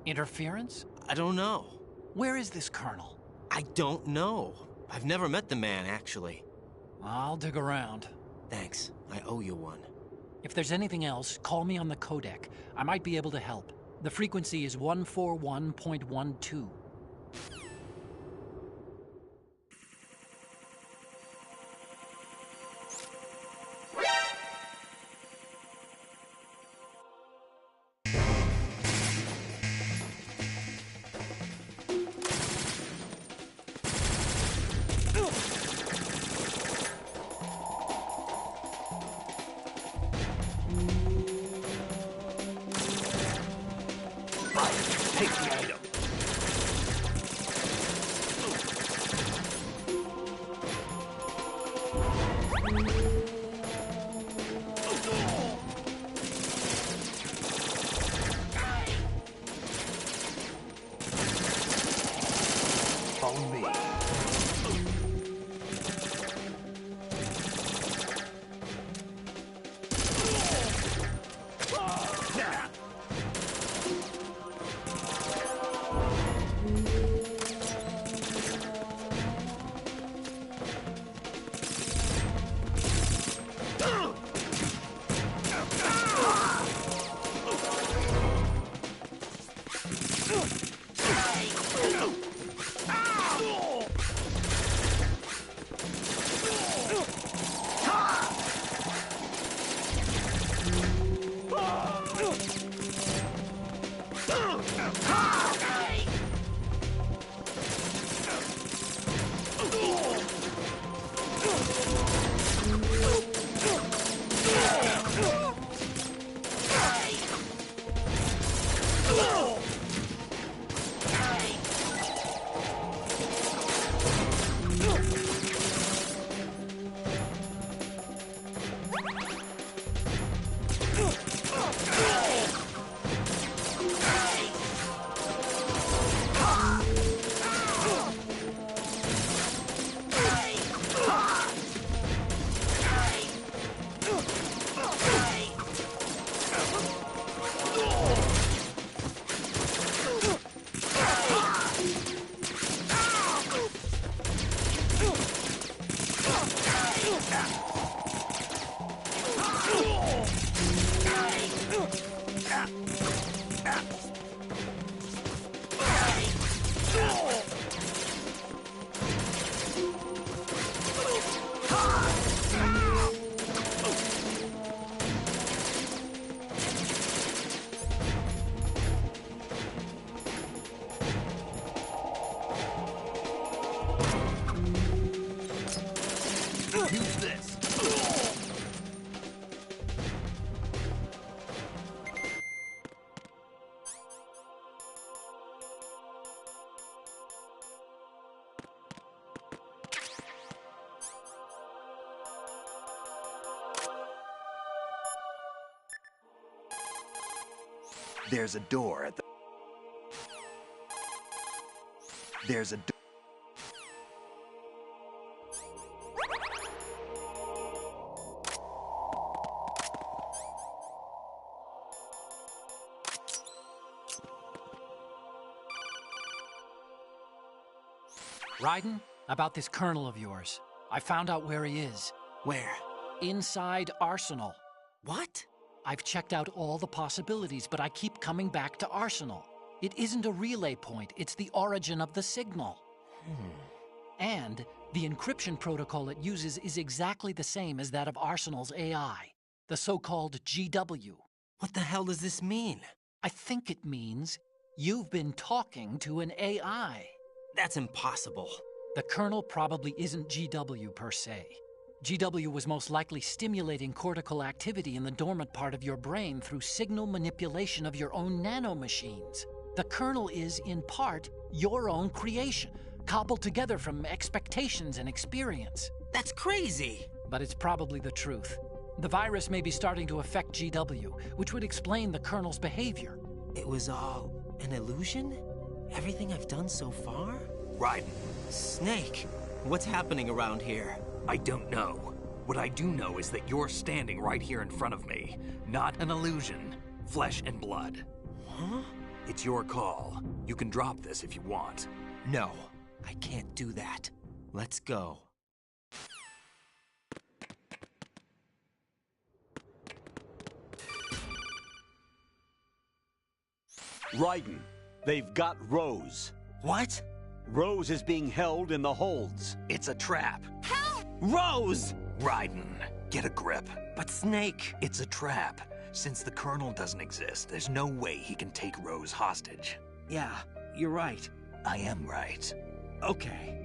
Interference?
I don't know.
Where is this Colonel?
I don't know. I've never met the man, actually.
I'll dig around.
Thanks. I owe you one.
If there's anything else, call me on the codec. I might be able to help. The frequency is 141.12.
Take the item. Follow me. There's a door at the... There's a door...
Raiden, about this colonel of yours. I found out where he is.
Where?
Inside Arsenal.
What?
I've checked out all the possibilities, but I keep coming back to Arsenal. It isn't a relay point, it's the origin of the signal. And the encryption protocol it uses is exactly the same as that of Arsenal's AI, the so-called GW.
What the hell does this mean?
I think it means you've been talking to an AI.
That's impossible.
The Colonel probably isn't GW per se. GW was most likely stimulating cortical activity in the dormant part of your brain through signal manipulation of your own nanomachines. The Colonel is, in part, your own creation, cobbled together from expectations and experience.
That's crazy!
But it's probably the truth. The virus may be starting to affect GW, which would explain the Colonel's behavior.
It was all an illusion? Everything I've done so far?
Raiden.
Snake, what's happening around here?
I don't know. What I do know is that you're standing right here in front of me. Not an illusion. Flesh and blood.
Huh?
It's your call. You can drop this if you want.
No, I can't do that. Let's go.
Raiden, they've got Rose.
What?
Rose is being held in the holds.
It's a trap.
Help! Rose!
Raiden, get a grip.
But Snake...
It's a trap. Since the Colonel doesn't exist, there's no way he can take Rose hostage.
Yeah, you're right.
I am right.
Okay.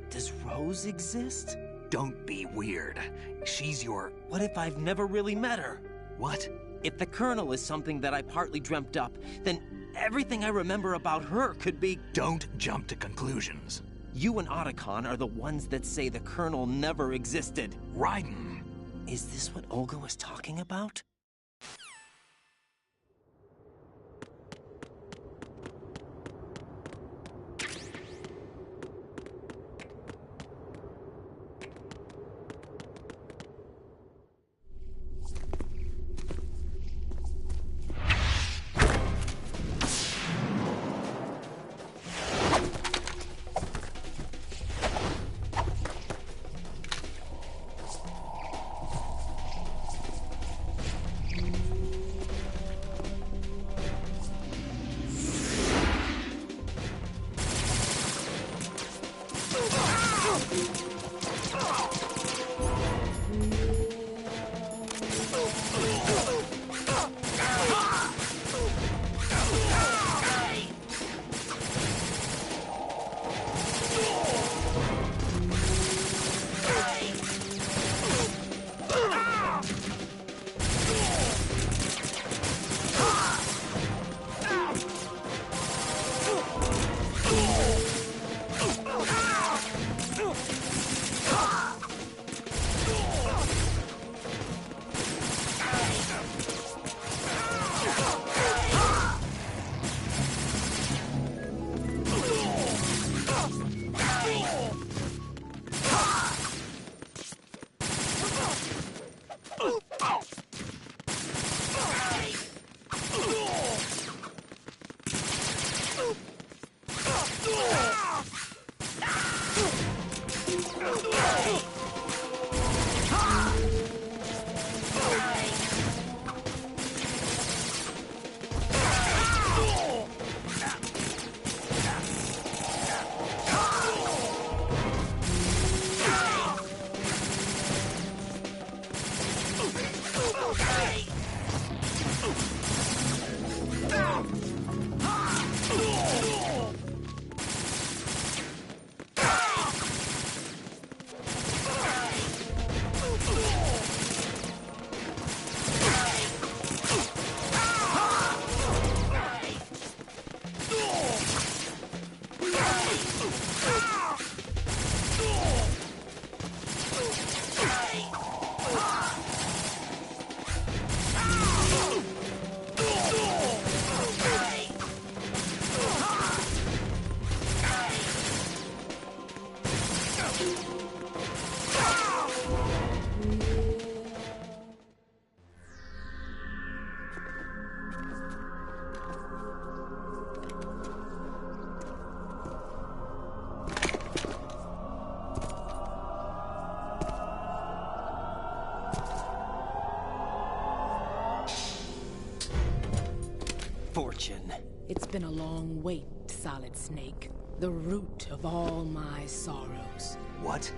Does Rose exist?
Don't be weird. She's your...
What if I've never really met her?
What?
If the Colonel is something that I partly dreamt up, then everything I remember about her could be...
Don't jump to conclusions.
You and Otacon are the ones that say the Colonel never existed.
Raiden!
Is this what Olga was talking about?
It's been a long wait, Solid Snake. The root of all my sorrows.
What?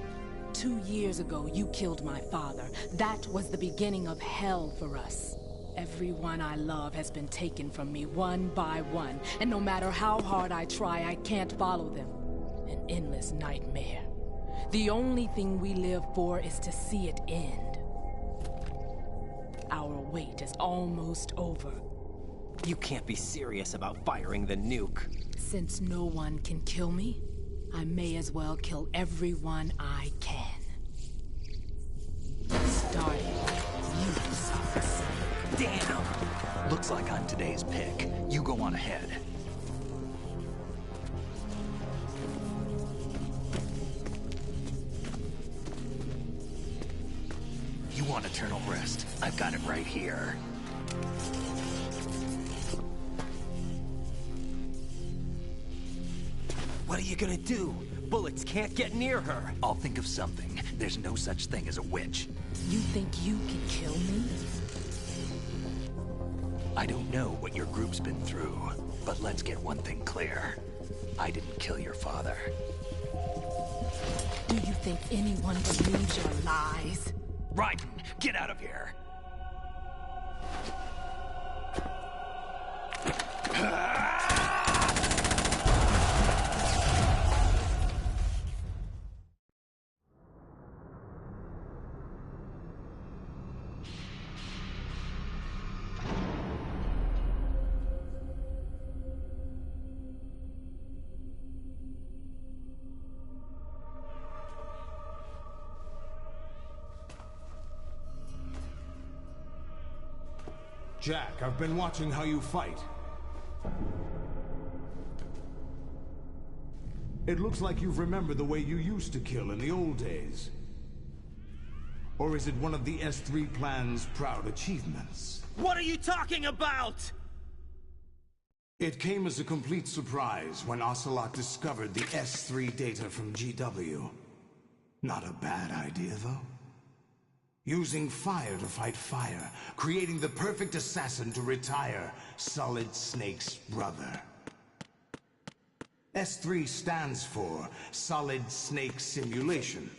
2 years ago, you killed my father. That was the beginning of hell for us. Everyone I love has been taken from me one by one, and no matter how hard I try, I can't follow them. An endless nightmare. The only thing we live for is to see it end. Our wait is almost over.
You can't be serious about firing the nuke.
Since no one can kill me, I may as well kill everyone I can. Starting with you, Solid Snake.
Damn! Looks like I'm today's pick. You go on ahead. You want eternal rest? I've got it right here.
What are you gonna do? Bullets can't get near her.
I'll think of something. There's no such thing as a witch.
You think you can kill me?
I don't know what your group's been through, but let's get one thing clear. I didn't kill your father.
Do you think anyone believes your lies?
Raiden, get out of here!
Jack, I've been watching how you fight. It looks like you've remembered the way you used to kill in the old days. Or is it one of the S3 plan's proud achievements?
What are you talking about?
It came as a complete surprise when Ocelot discovered the S3 data from GW. Not a bad idea, though. Using fire to fight fire, creating the perfect assassin to retire Solid Snake's brother. S3 stands for Solid Snake Simulation.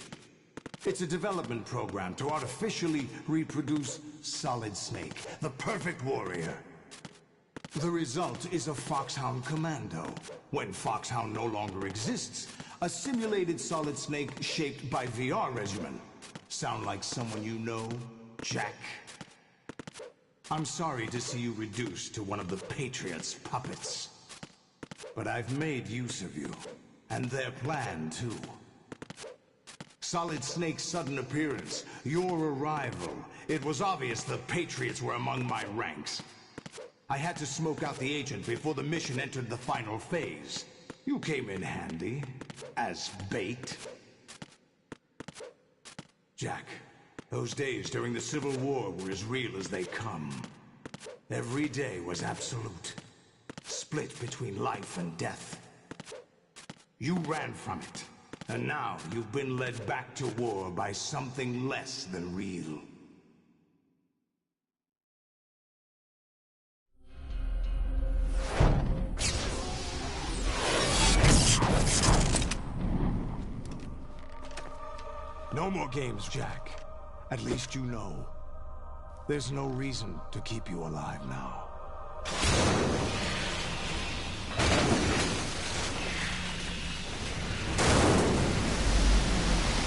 It's a development program to artificially reproduce Solid Snake, the perfect warrior. The result is a Foxhound Commando. When Foxhound no longer exists, a simulated Solid Snake shaped by VR regimen. Sound like someone you know, Jack? I'm sorry to see you reduced to one of the Patriots' puppets. But I've made use of you, and their plan too. Solid Snake's sudden appearance, your arrival, it was obvious the Patriots were among my ranks. I had to smoke out the agent before the mission entered the final phase. You came in handy, as bait. Jack, those days during the Civil War were as real as they come. Every day was absolute. Split between life and death. You ran from it, and now you've been led back to war by something less than real. No more games, Jack. At least you know. There's no reason to keep you alive now.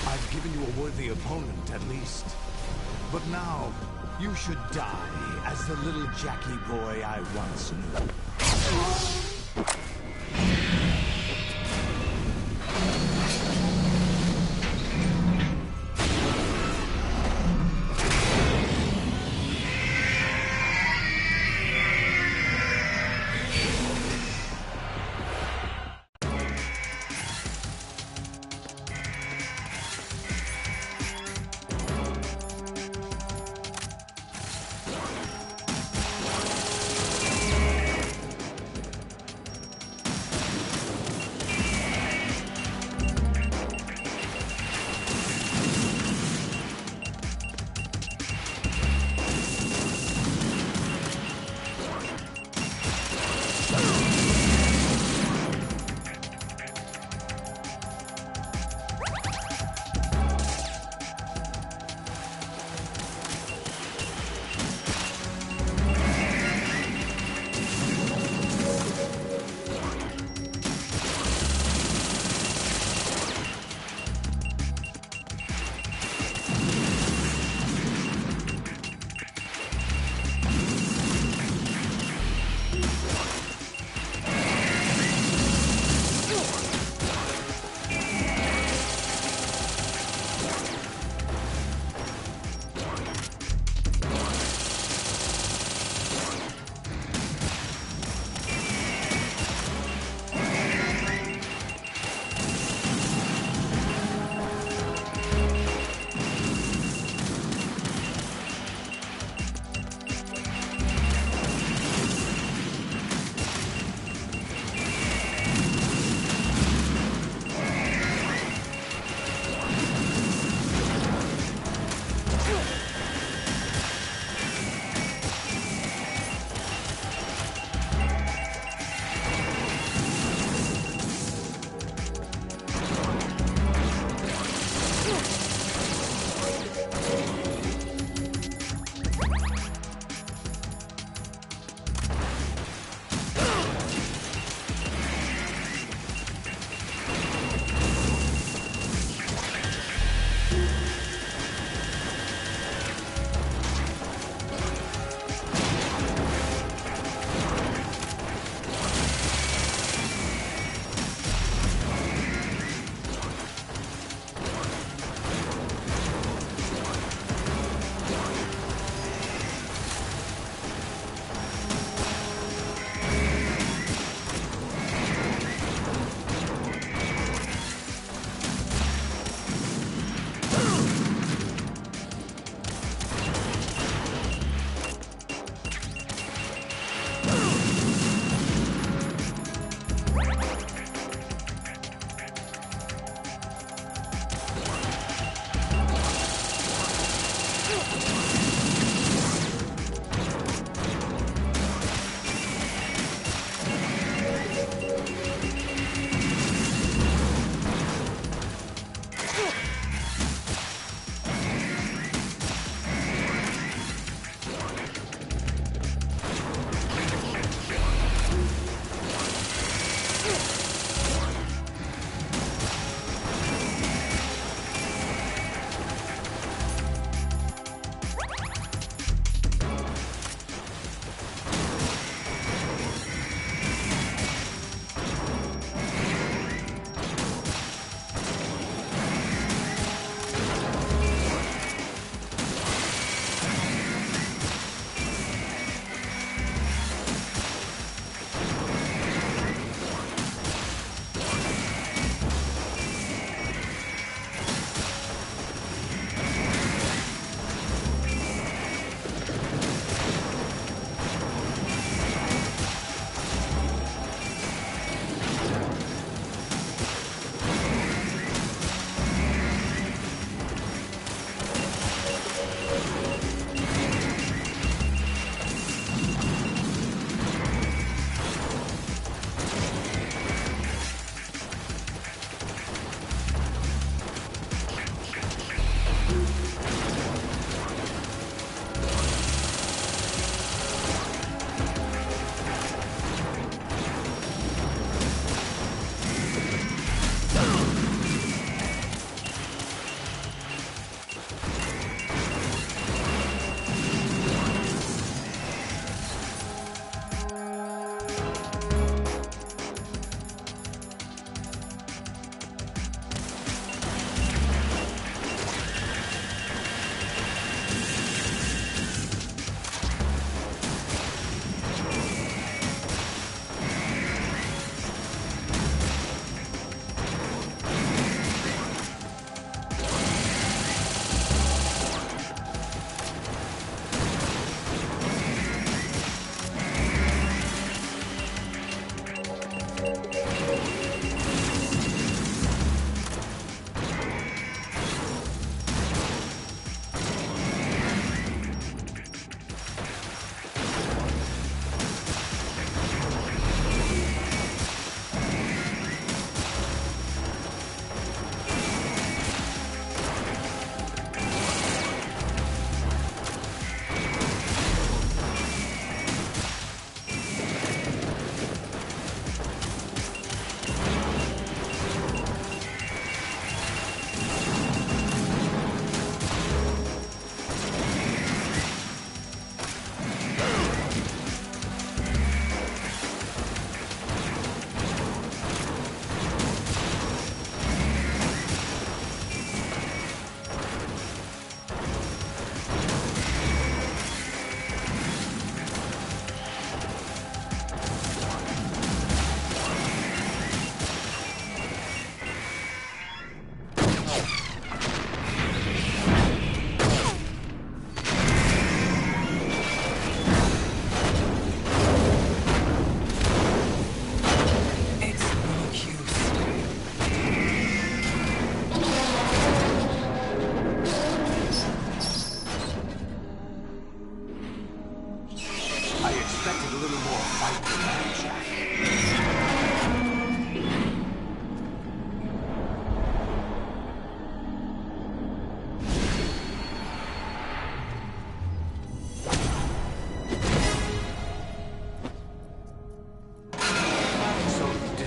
I've given you a worthy opponent, at least. But now, you should die as the little Jackie boy I once knew.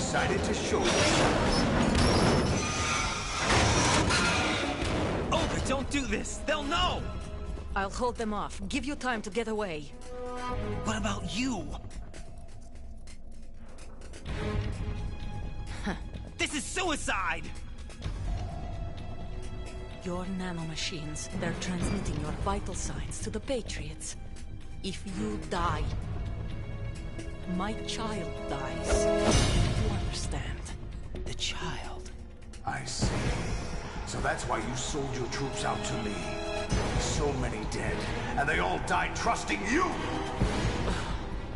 decided to show you.
Olga, don't do this! They'll know!
I'll hold them off. Give you time to get away.
What about you? This is suicide!
Your nanomachines, they're transmitting your vital signs to the Patriots. If you die, my child dies. You understand?
The child?
I see. So that's why you sold your troops out to me. So many dead, and they all died trusting you!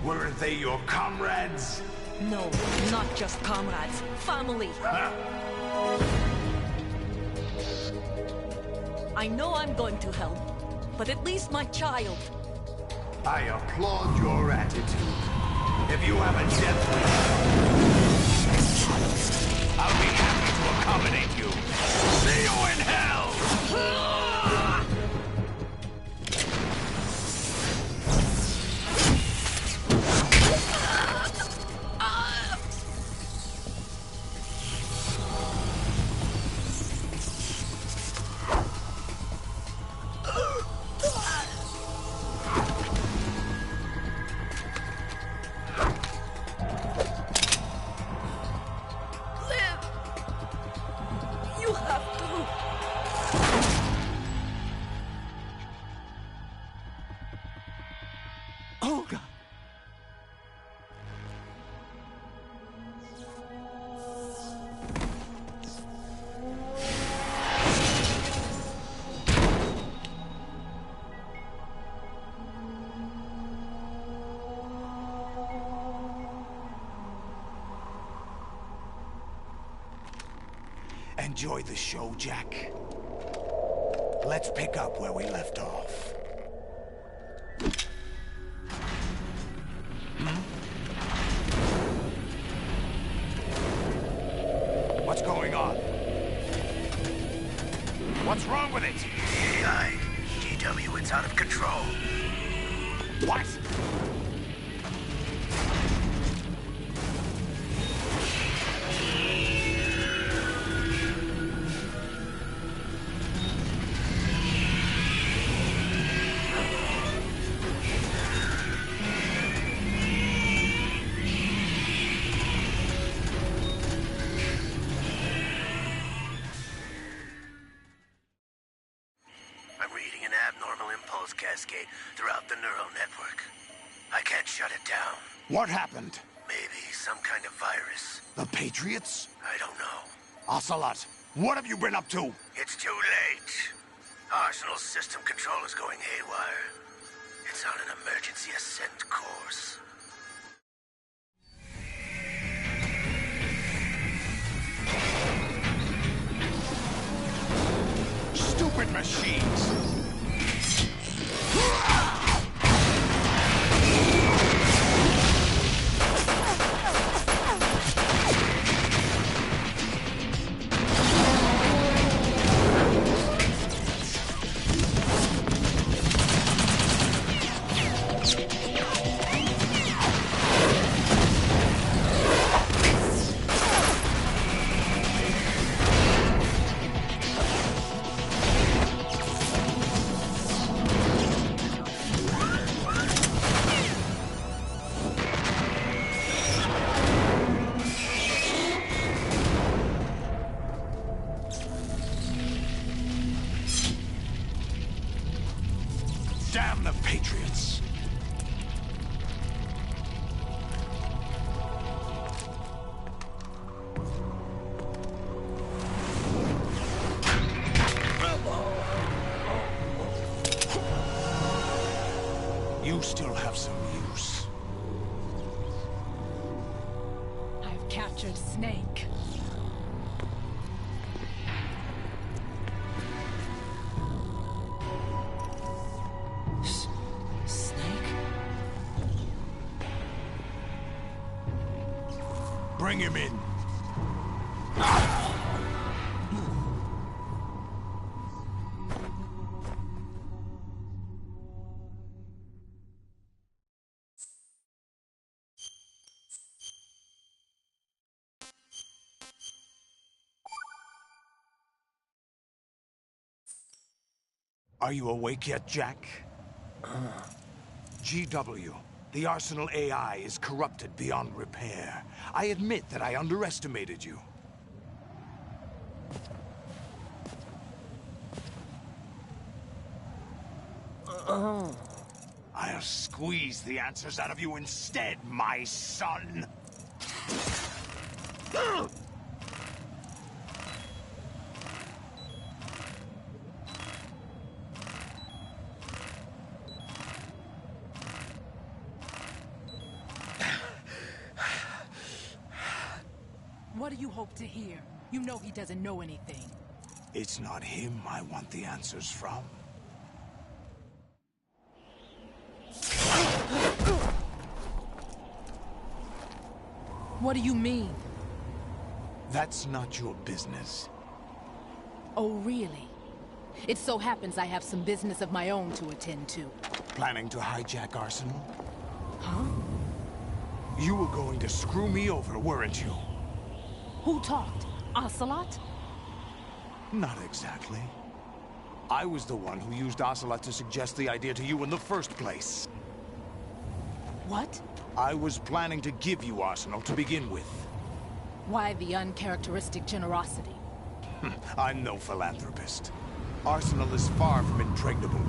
Weren't they your comrades?
No, not just comrades. Family! I know I'm going to help, but at least my child.
I applaud your attitude. If you have a death wish, I'll be happy to accommodate you. See you in hell!
Olga!
Enjoy the show, Jack. Let's pick up where we left off. What's going on? What's wrong with it?
AI, GW, it's out of control.
What?
Cascade throughout the neural network. I can't shut it down.
What happened?
Maybe some kind of virus.
The Patriots?
I don't know.
Ocelot, what have you been up to?
It's too late. Arsenal's system control is going haywire. It's on an emergency ascent course.
Stupid machines! Damn the Patriots! You still have some use.
I've captured Snake.
Bring him in. Are you awake yet, Jack? GW, the Arsenal AI is corrupted beyond repair. I admit that I underestimated you. I'll squeeze the answers out of you instead, my son!
What do you hope to hear? You know he doesn't know anything.
It's not him I want the answers from.
What do you mean?
That's not your business.
Oh, really? It so happens I have some business of my own to attend to.
Planning to hijack Arsenal?
Huh?
You were going to screw me over, weren't you?
Who talked? Ocelot?
Not exactly. I was the one who used Ocelot to suggest the idea to you in the first place.
What?
I was planning to give you Arsenal to begin with.
Why the uncharacteristic generosity?
I'm no philanthropist. Arsenal is far from impregnable.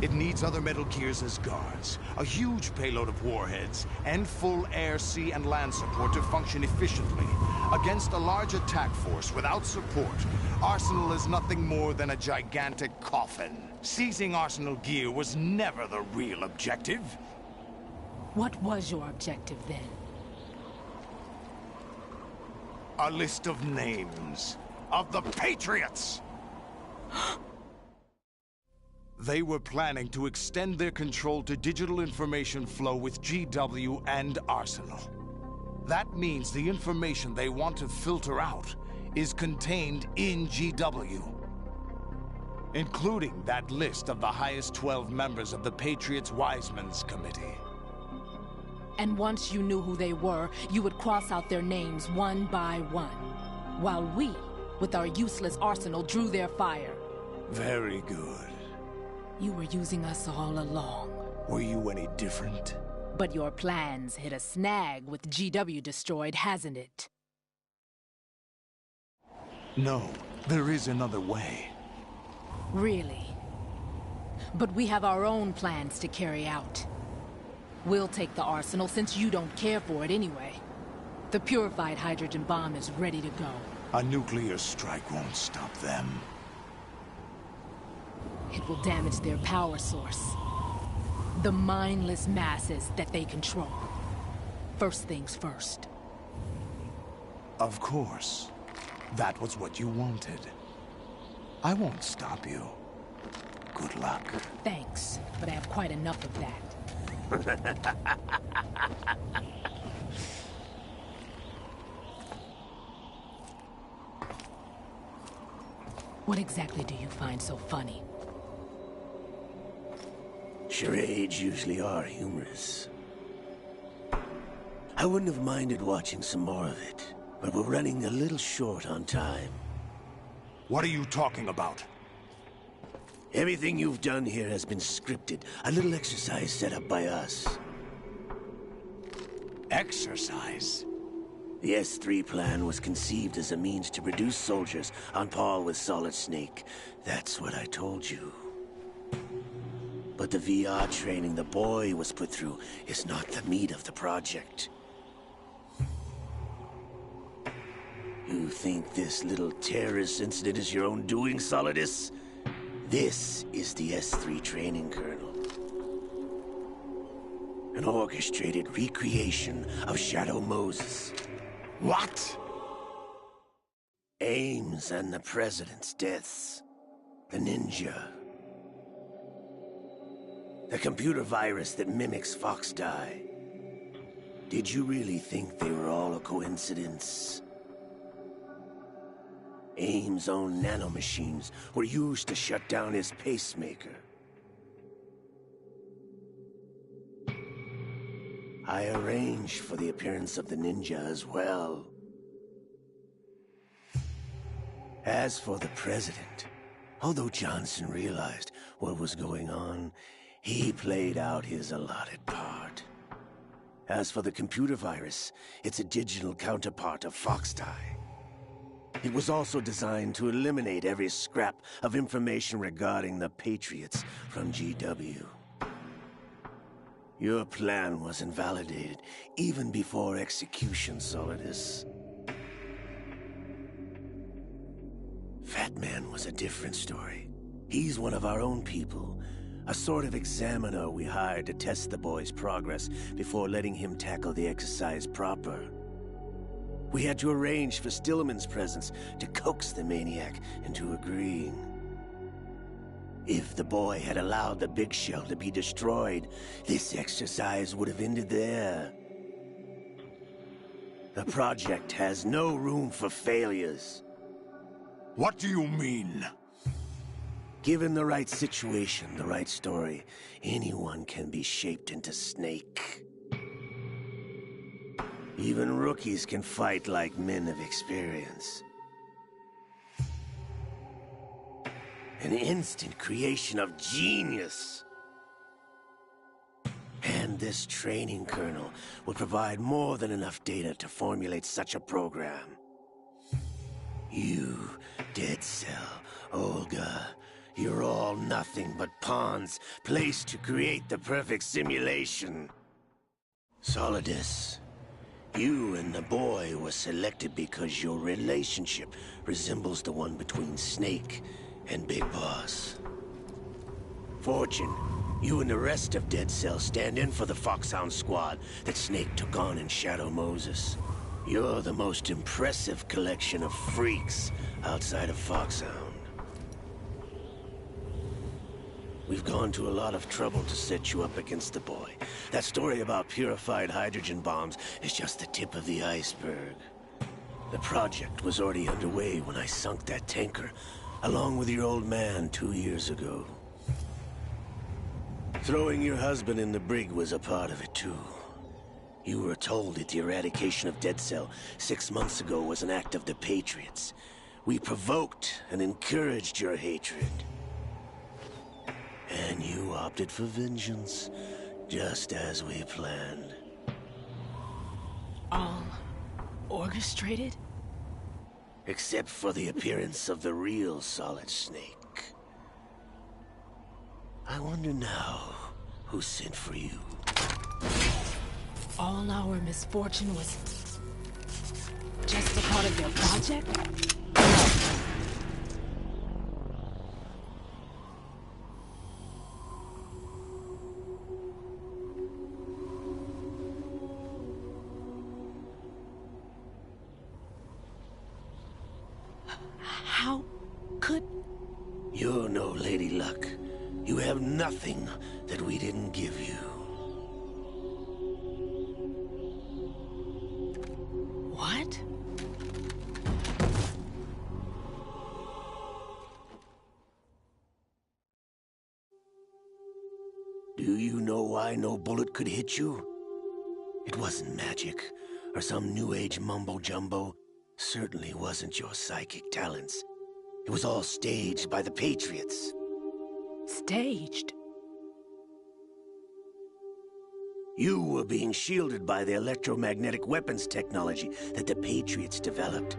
It needs other Metal Gears as guards, a huge payload of warheads, and full air, sea, and land support to function efficiently. Against a large attack force without support, Arsenal is nothing more than a gigantic coffin. Seizing Arsenal gear was never the real objective.
What was your objective then?
A list of names of the Patriots! They were planning to extend their control to digital information flow with GW and Arsenal. That means the information they want to filter out is contained in GW, including that list of the highest 12 members of the Patriots Wiseman's Committee.
And once you knew who they were, you would cross out their names one by one, while we, with our useless arsenal, drew their fire.
Very good.
You were using us all along.
Were you any different?
But your plans hit a snag with GW destroyed, hasn't it?
No, there is another way.
Really? But we have our own plans to carry out. We'll take the arsenal since you don't care for it anyway. The purified hydrogen bomb is ready to go.
A nuclear strike won't stop them.
It will damage their power source. The mindless masses that they control. First things first.
Of course. That was what you wanted. I won't stop you. Good luck.
Thanks, but I have quite enough of that. What exactly do you find so funny?
Charades usually are humorous. I wouldn't have minded watching some more of it, but we're running a little short on time.
What are you talking about?
Everything you've done here has been scripted. A little exercise set up by us.
Exercise?
The S3 plan was conceived as a means to produce soldiers on par with Solid Snake. That's what I told you. But the VR training the boy was put through is not the meat of the project. You think this little terrorist incident is your own doing, Solidus? This is the S3 training kernel. An orchestrated recreation of Shadow Moses.
What?
Ames and the President's deaths. The ninja. The computer virus that mimics Foxdie. Did you really think they were all a coincidence? Ames' own nanomachines were used to shut down his pacemaker. I arranged for the appearance of the ninja as well. As for the President, Although Johnson realized what was going on, he played out his allotted part. As for the computer virus, it's a digital counterpart of Foxdie. It was also designed to eliminate every scrap of information regarding the Patriots from GW. Your plan was invalidated even before execution, Solidus. Fat Man was a different story. He's one of our own people, a sort of examiner we hired to test the boy's progress before letting him tackle the exercise proper. We had to arrange for Stillman's presence to coax the maniac into agreeing. If the boy had allowed the big shell to be destroyed, this exercise would have ended there. The project has no room for failures.
What do you mean?
Given the right situation, the right story, anyone can be shaped into Snake. Even rookies can fight like men of experience. An instant creation of genius. And this training kernel would provide more than enough data to formulate such a program. You, Dead Cell, Olga, you're all nothing but pawns placed to create the perfect simulation. Solidus, you and the boy were selected because your relationship resembles the one between Snake and Big Boss. Fortune, you and the rest of Dead Cell stand in for the Foxhound squad that Snake took on in Shadow Moses. You're the most impressive collection of freaks outside of Foxhound. We've gone to a lot of trouble to set you up against the boy. That story about purified hydrogen bombs is just the tip of the iceberg. The project was already underway when I sunk that tanker, along with your old man 2 years ago. Throwing your husband in the brig was a part of it too. You were told that the eradication of Dead Cell 6 months ago was an act of the Patriots. We provoked and encouraged your hatred. And you opted for vengeance, just as we planned.
All orchestrated?
Except for the appearance of the real Solid Snake. I wonder now who sent for you.
All our misfortune was just a part of their project? How could...
You're no Lady Luck. You have nothing that we didn't give you.
What?
Do you know why no bullet could hit you? It wasn't magic, or some new age mumbo-jumbo. Certainly wasn't your psychic talents. It was all staged by the Patriots.
Staged?
You were being shielded by the electromagnetic weapons technology that the Patriots developed.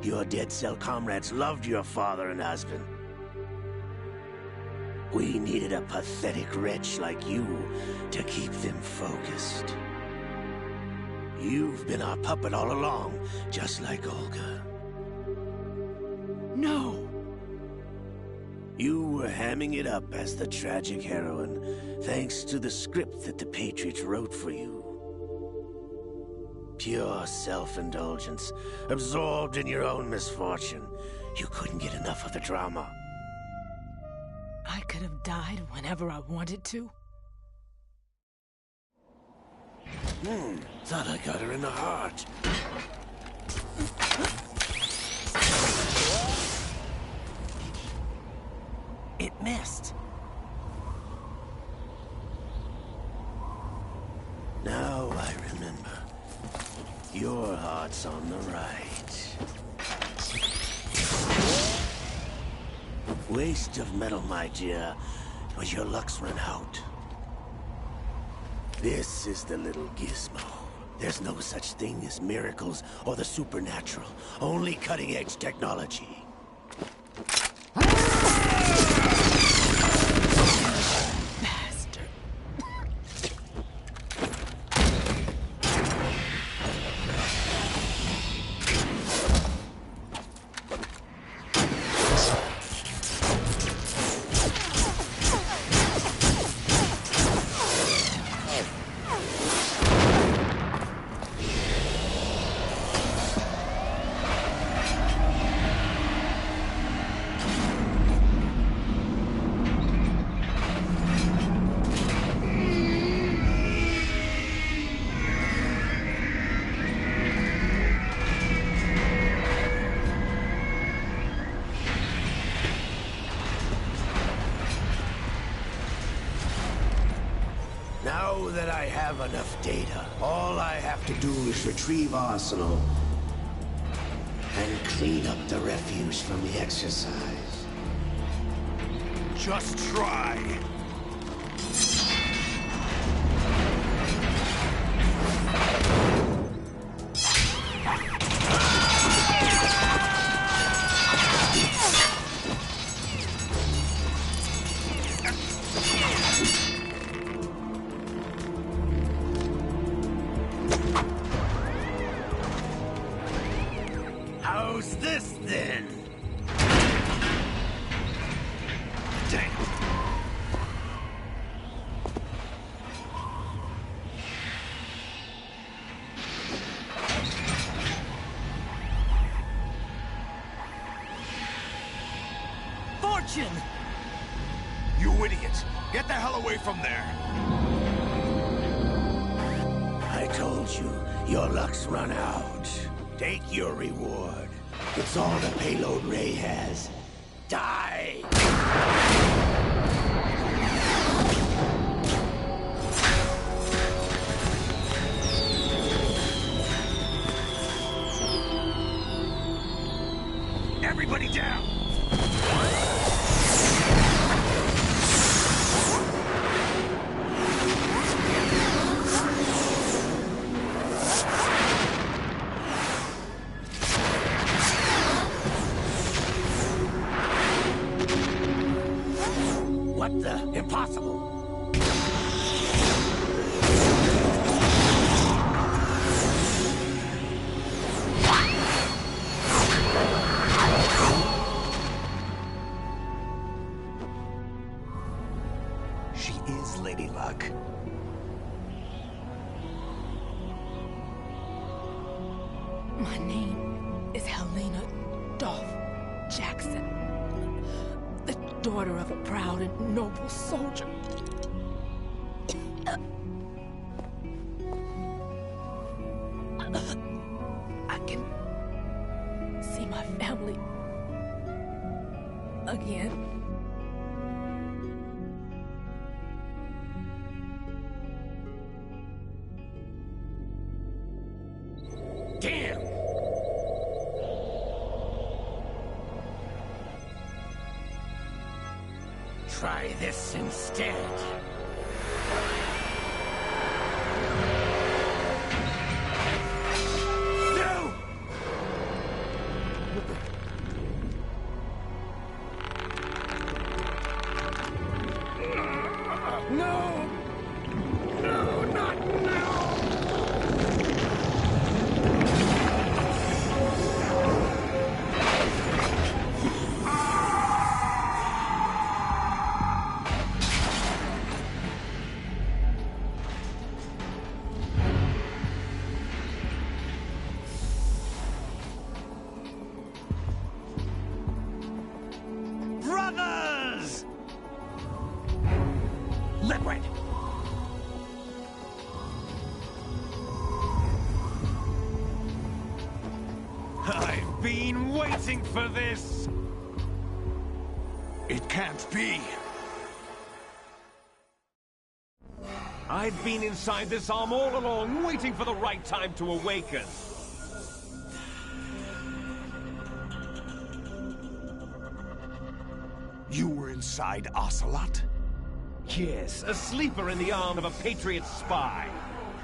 Your Dead Cell comrades loved your father and husband. We needed a pathetic wretch like you to keep them focused. You've been our puppet all along, just like Olga.
No!
You were hamming it up as the tragic heroine, thanks to the script that the Patriots wrote for you. Pure self-indulgence, absorbed in your own misfortune. You couldn't get enough of the drama.
I could have died whenever I wanted to.
Thought I got her in the heart.
It missed.
Now I remember. Your heart's on the right. Waste of metal, my dear, but your luck's run out. This is the little gizmo. There's no such thing as miracles or the supernatural, only cutting-edge technology. Now that I have enough data, all I have to do is retrieve Arsenal and clean up the refuse from the exercise.
Just try.
How's this, then? Damn.
Fortune! You idiot! Get the hell away from there!
I told you, your luck's run out. Take your reward. It's all the payload Ray has. Die!
Everybody down!
What the? Impossible!
She is Lady Luck.
My name is Helena Dolph Jackson, the daughter of a proud and noble soldier. I can see my family again.
Damn! Try this instead. No! No! No, not now!
Brothers! Liquid! I've been waiting for this! It can't be!
I've been inside this arm all along, waiting for the right time to awaken.
inside Ocelot?
Yes, a sleeper in the arm of a Patriot spy.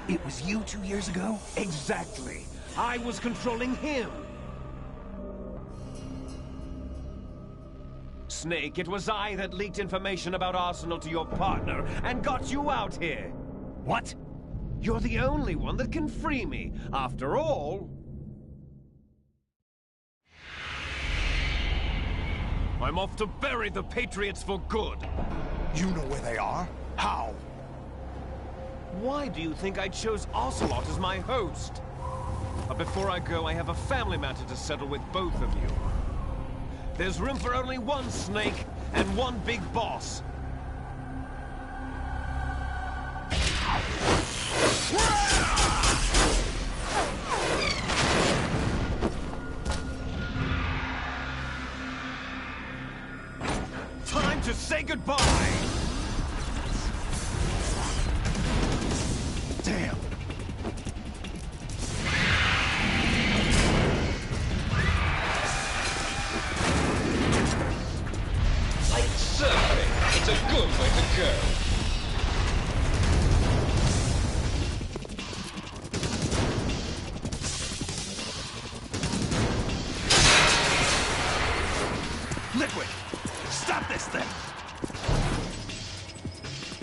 It was you 2 years ago?
Exactly. I was controlling him. Snake, it was I that leaked information about Arsenal to your partner and got you out here.
What?
You're the only one that can free me. After all... I'm off to bury the Patriots for good.
You know where they are? How?
Why do you think I chose Ocelot as my host? But before I go, I have a family matter to settle with both of you. There's room for only one Snake and one big boss. Time to say goodbye!
Damn!
Light surfing. It's a good way to go.
Liquid! Stop this thing!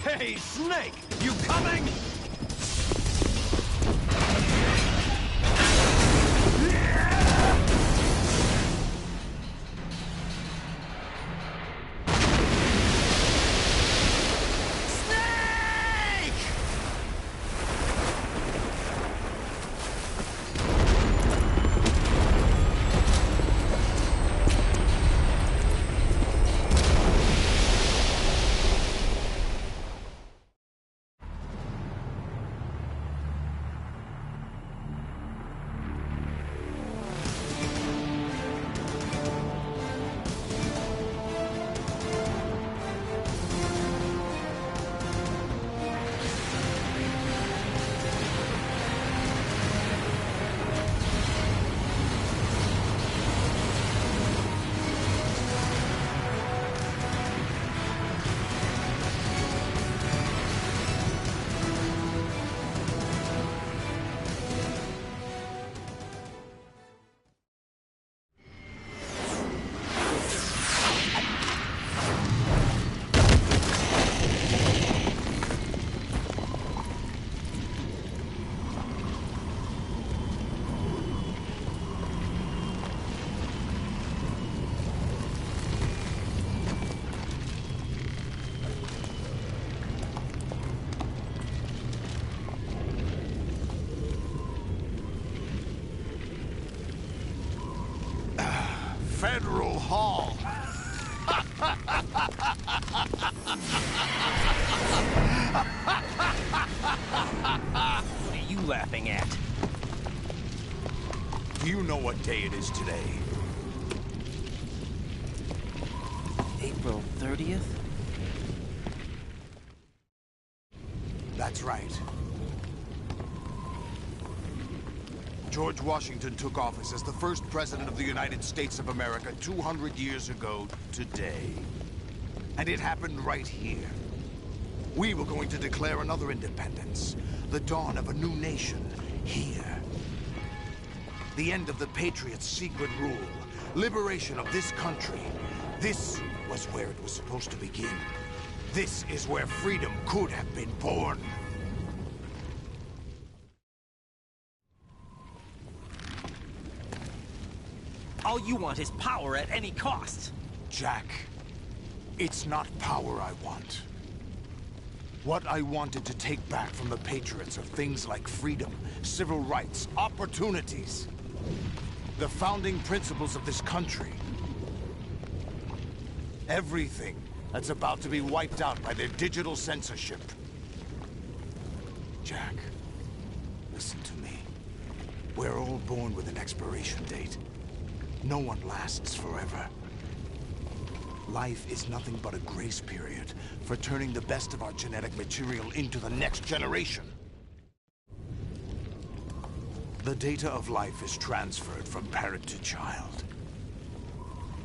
Hey, Snake! You coming?
Federal Hall.
What are you laughing at?
Do you know what day it is today?
April 30th?
That's right. George Washington took office as the first president of the United States of America 200 years ago today. And it happened right here. We were going to declare another independence, the dawn of a new nation, here. The end of the Patriots' secret rule, liberation of this country. This was where it was supposed to begin. This is where freedom could have been born.
All you want is power at any cost.
Jack, it's not power I want. What I wanted to take back from the Patriots are things like freedom, civil rights, opportunities. The founding principles of this country. Everything that's about to be wiped out by their digital censorship. Jack, listen to me. We're all born with an expiration date. No one lasts forever. Life is nothing but a grace period for turning the best of our genetic material into the next generation. The data of life is transferred from parent to child.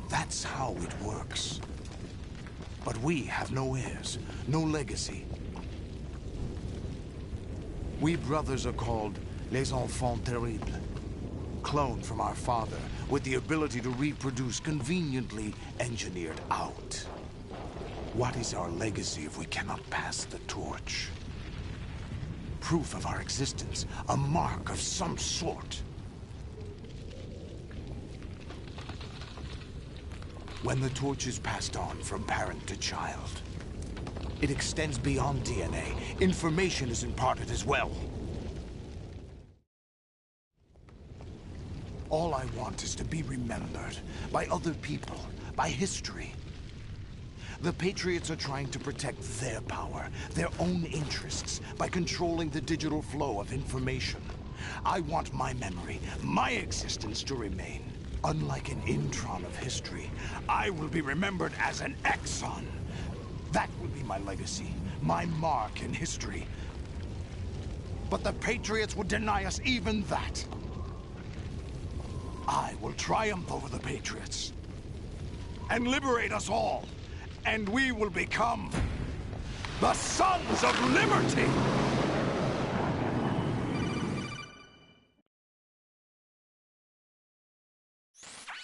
That's how it works. But we have no heirs, no legacy. We brothers are called les enfants terribles. Cloned from our father, with the ability to reproduce conveniently engineered out. What is our legacy if we cannot pass the torch? Proof of our existence, a mark of some sort. When the torch is passed on from parent to child, it extends beyond DNA. Information is imparted as well. All I want is to be remembered by other people, by history. The Patriots are trying to protect their power, their own interests, by controlling the digital flow of information. I want my memory, my existence to remain. Unlike an intron of history, I will be remembered as an exon. That will be my legacy, my mark in history. But the Patriots would deny us even that. I will triumph over the Patriots and liberate us all, and we will become the Sons of Liberty!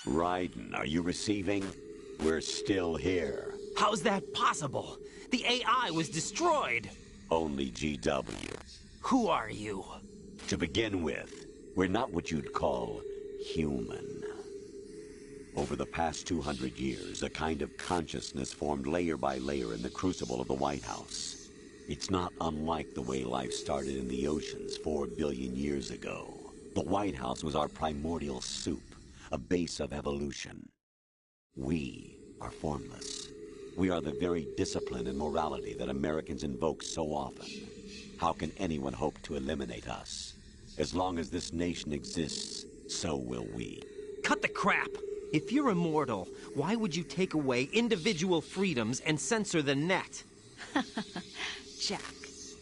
Raiden, are you receiving? We're still here.
How's that possible? The AI was destroyed.
Only GW.
Who are you?
To begin with, we're not what you'd call human. Over the past 200 years, a kind of consciousness formed layer by layer in the crucible of the White House. It's not unlike the way life started in the oceans 4 billion years ago. The White House was our primordial soup, a base of evolution. We are formless. We are the very discipline and morality that Americans invoke so often. How can anyone hope to eliminate us? As long as this nation exists, so will we.
Cut the crap! If you're immortal, why would you take away individual freedoms and censor the net?
Jack,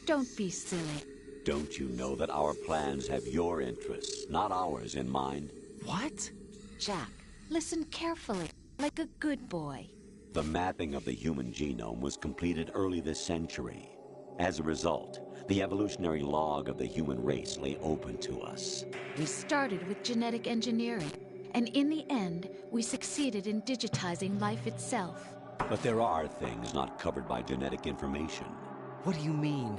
don't be silly.
Don't you know that our plans have your interests, not ours, in mind?
What?
Jack, listen carefully, like a good boy.
The mapping of the human genome was completed early this century. As a result, the evolutionary log of the human race lay open to us.
We started with genetic engineering, and in the end, we succeeded in digitizing life itself.
But there are things not covered by genetic information.
What do you mean?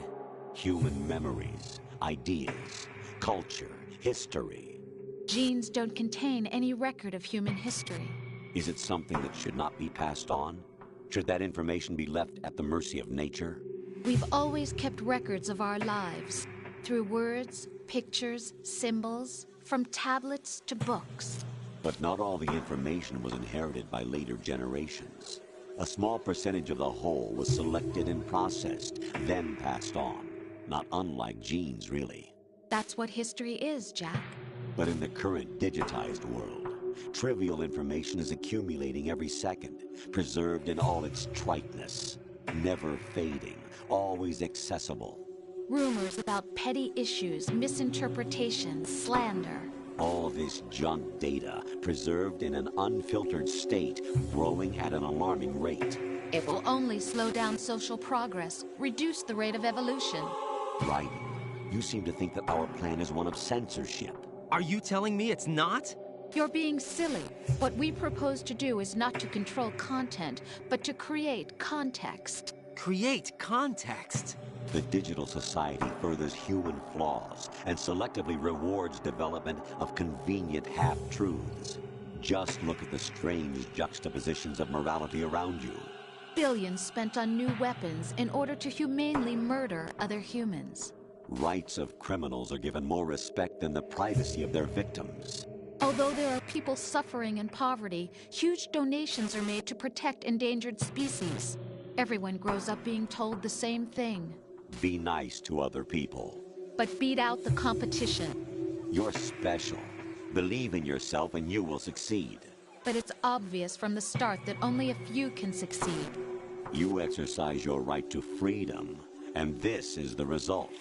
Human memories, ideas, culture, history.
Genes don't contain any record of human history.
Is it something that should not be passed on? Should that information be left at the mercy of nature?
We've always kept records of our lives, through words, pictures, symbols, from tablets to books.
But not all the information was inherited by later generations. A small percentage of the whole was selected and processed, then passed on. Not unlike genes, really.
That's what history is, Jack.
But in the current digitized world, trivial information is accumulating every second, preserved in all its triteness, never fading, always accessible.
Rumors about petty issues, misinterpretations, slander.
All this junk data, preserved in an unfiltered state, growing at an alarming rate.
It will only slow down social progress, reduce the rate of evolution.
Right. You seem to think that our plan is one of censorship.
Are you telling me it's not?
You're being silly. What we propose to do is not to control content, but to create context.
Create context?
The digital society furthers human flaws and selectively rewards development of convenient half-truths. Just look at the strange juxtapositions of morality around you.
Billions spent on new weapons in order to humanely murder other humans.
Rights of criminals are given more respect than the privacy of their victims.
Although there are people suffering in poverty, huge donations are made to protect endangered species. Everyone grows up being told the same thing.
Be nice to other people.
But beat out the competition.
You're special. Believe in yourself and you will succeed.
But it's obvious from the start that only a few can succeed.
You exercise your right to freedom, and this is the result.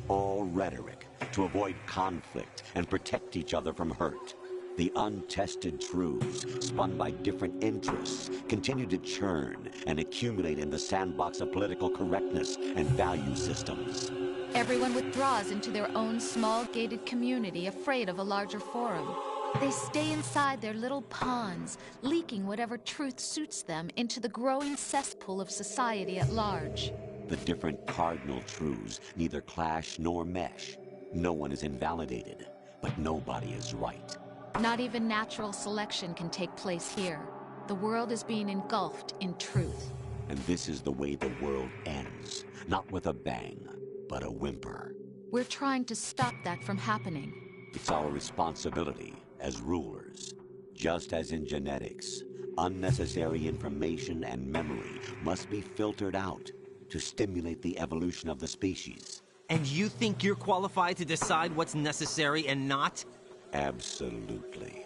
All rhetoric to avoid conflict and protect each other from hurt. The untested truths, spun by different interests, continue to churn and accumulate in the sandbox of political correctness and value systems.
Everyone withdraws into their own small gated community, afraid of a larger forum. They stay inside their little ponds, leaking whatever truth suits them into the growing cesspool of society at large.
The different cardinal truths neither clash nor mesh. No one is invalidated, but nobody is right.
Not even natural selection can take place here. The world is being engulfed in truth.
And this is the way the world ends. Not with a bang, but a whimper.
We're trying to stop that from happening.
It's our responsibility as rulers. Just as in genetics, unnecessary information and memory must be filtered out to stimulate the evolution of the species.
And you think you're qualified to decide what's necessary and not?
Absolutely.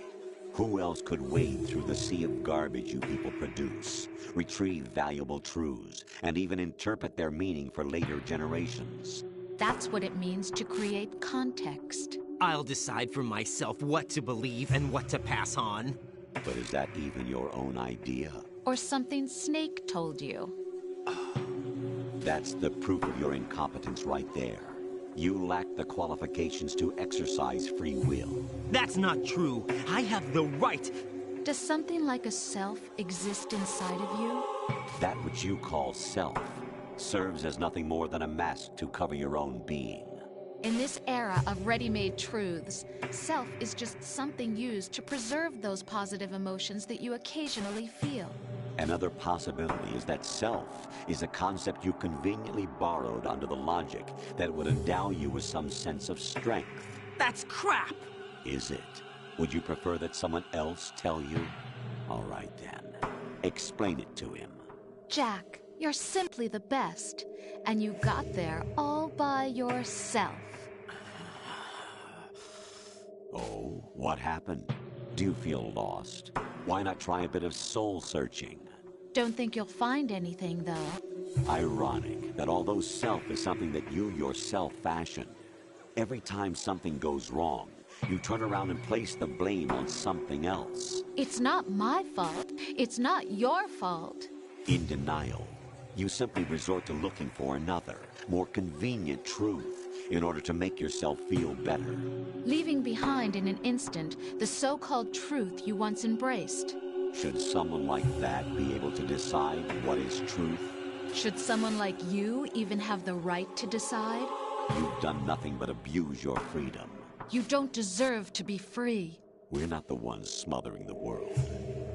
Who else could wade through the sea of garbage you people produce, retrieve valuable truths, and even interpret their meaning for later generations?
That's what it means to create context.
I'll decide for myself what to believe and what to pass on.
But is that even your own idea?
Or something Snake told you?
That's the proof of your incompetence right there. You lack the qualifications to exercise free will.
That's not true. I have the right.
Does something like a self exist inside of you?
That which you call self serves as nothing more than a mask to cover your own being.
In this era of ready-made truths, self is just something used to preserve those positive emotions that you occasionally feel.
Another possibility is that self is a concept you conveniently borrowed under the logic that would endow you with some sense of strength.
That's crap!
Is it? Would you prefer that someone else tell you? All right then. Explain it to him.
Jack, you're simply the best, and you got there all by yourself.
Oh, what happened? Do you feel lost? Why not try a bit of soul-searching?
Don't think you'll find anything, though.
Ironic that although self is something that you yourself fashioned, every time something goes wrong, you turn around and place the blame on something else.
It's not my fault. It's not your fault.
In denial, you simply resort to looking for another, more convenient truth in order to make yourself feel better.
Leaving behind in an instant the so-called truth you once embraced.
Should someone like that be able to decide what is truth?
Should someone like you even have the right to decide?
You've done nothing but abuse your freedom.
You don't deserve to be free.
We're not the ones smothering the world.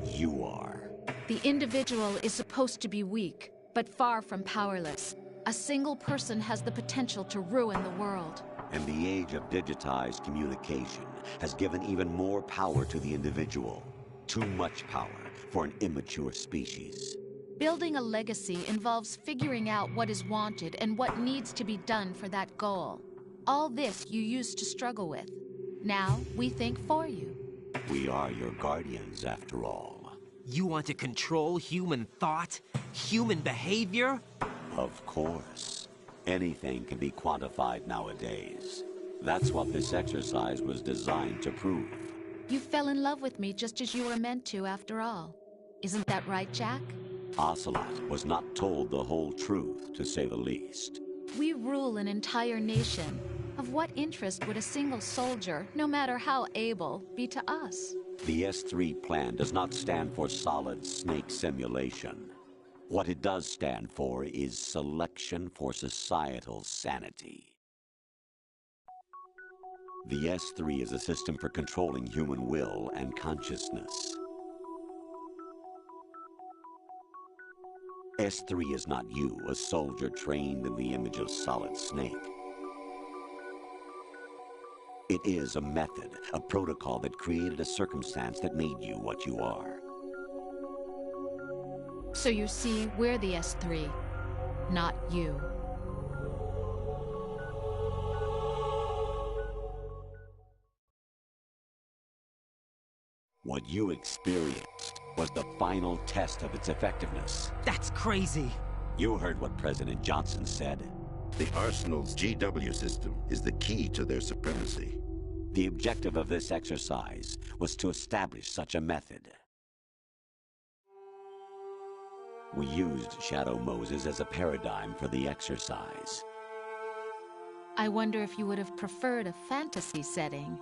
You are.
The individual is supposed to be weak, but far from powerless. A single person has the potential to ruin the world.
And the age of digitized communication has given even more power to the individual. Too much power for an immature species.
Building a legacy involves figuring out what is wanted and what needs to be done for that goal. All this you used to struggle with. Now we think for you.
We are your guardians, after all.
You want to control human thought? Human behavior?
Of course. Anything can be quantified nowadays. That's what this exercise was designed to prove.
You fell in love with me just as you were meant to, after all. Isn't that right, Jack?
Ocelot was not told the whole truth, to say the least.
We rule an entire nation. Of what interest would a single soldier, no matter how able, be to us?
The S3 plan does not stand for solid snake simulation. What it does stand for is selection for societal sanity. The S3 is a system for controlling human will and consciousness. S3 is not you, a soldier trained in the image of Solid Snake. It is a method, a protocol that created a circumstance that made you what you are.
So you see, we're the S3, not you.
What you experienced was the final test of its effectiveness.
That's crazy.
You heard what President Johnson said.
The Arsenal's GW system is the key to their supremacy.
The objective of this exercise was to establish such a method. We used Shadow Moses as a paradigm for the exercise.
I wonder if you would have preferred a fantasy setting.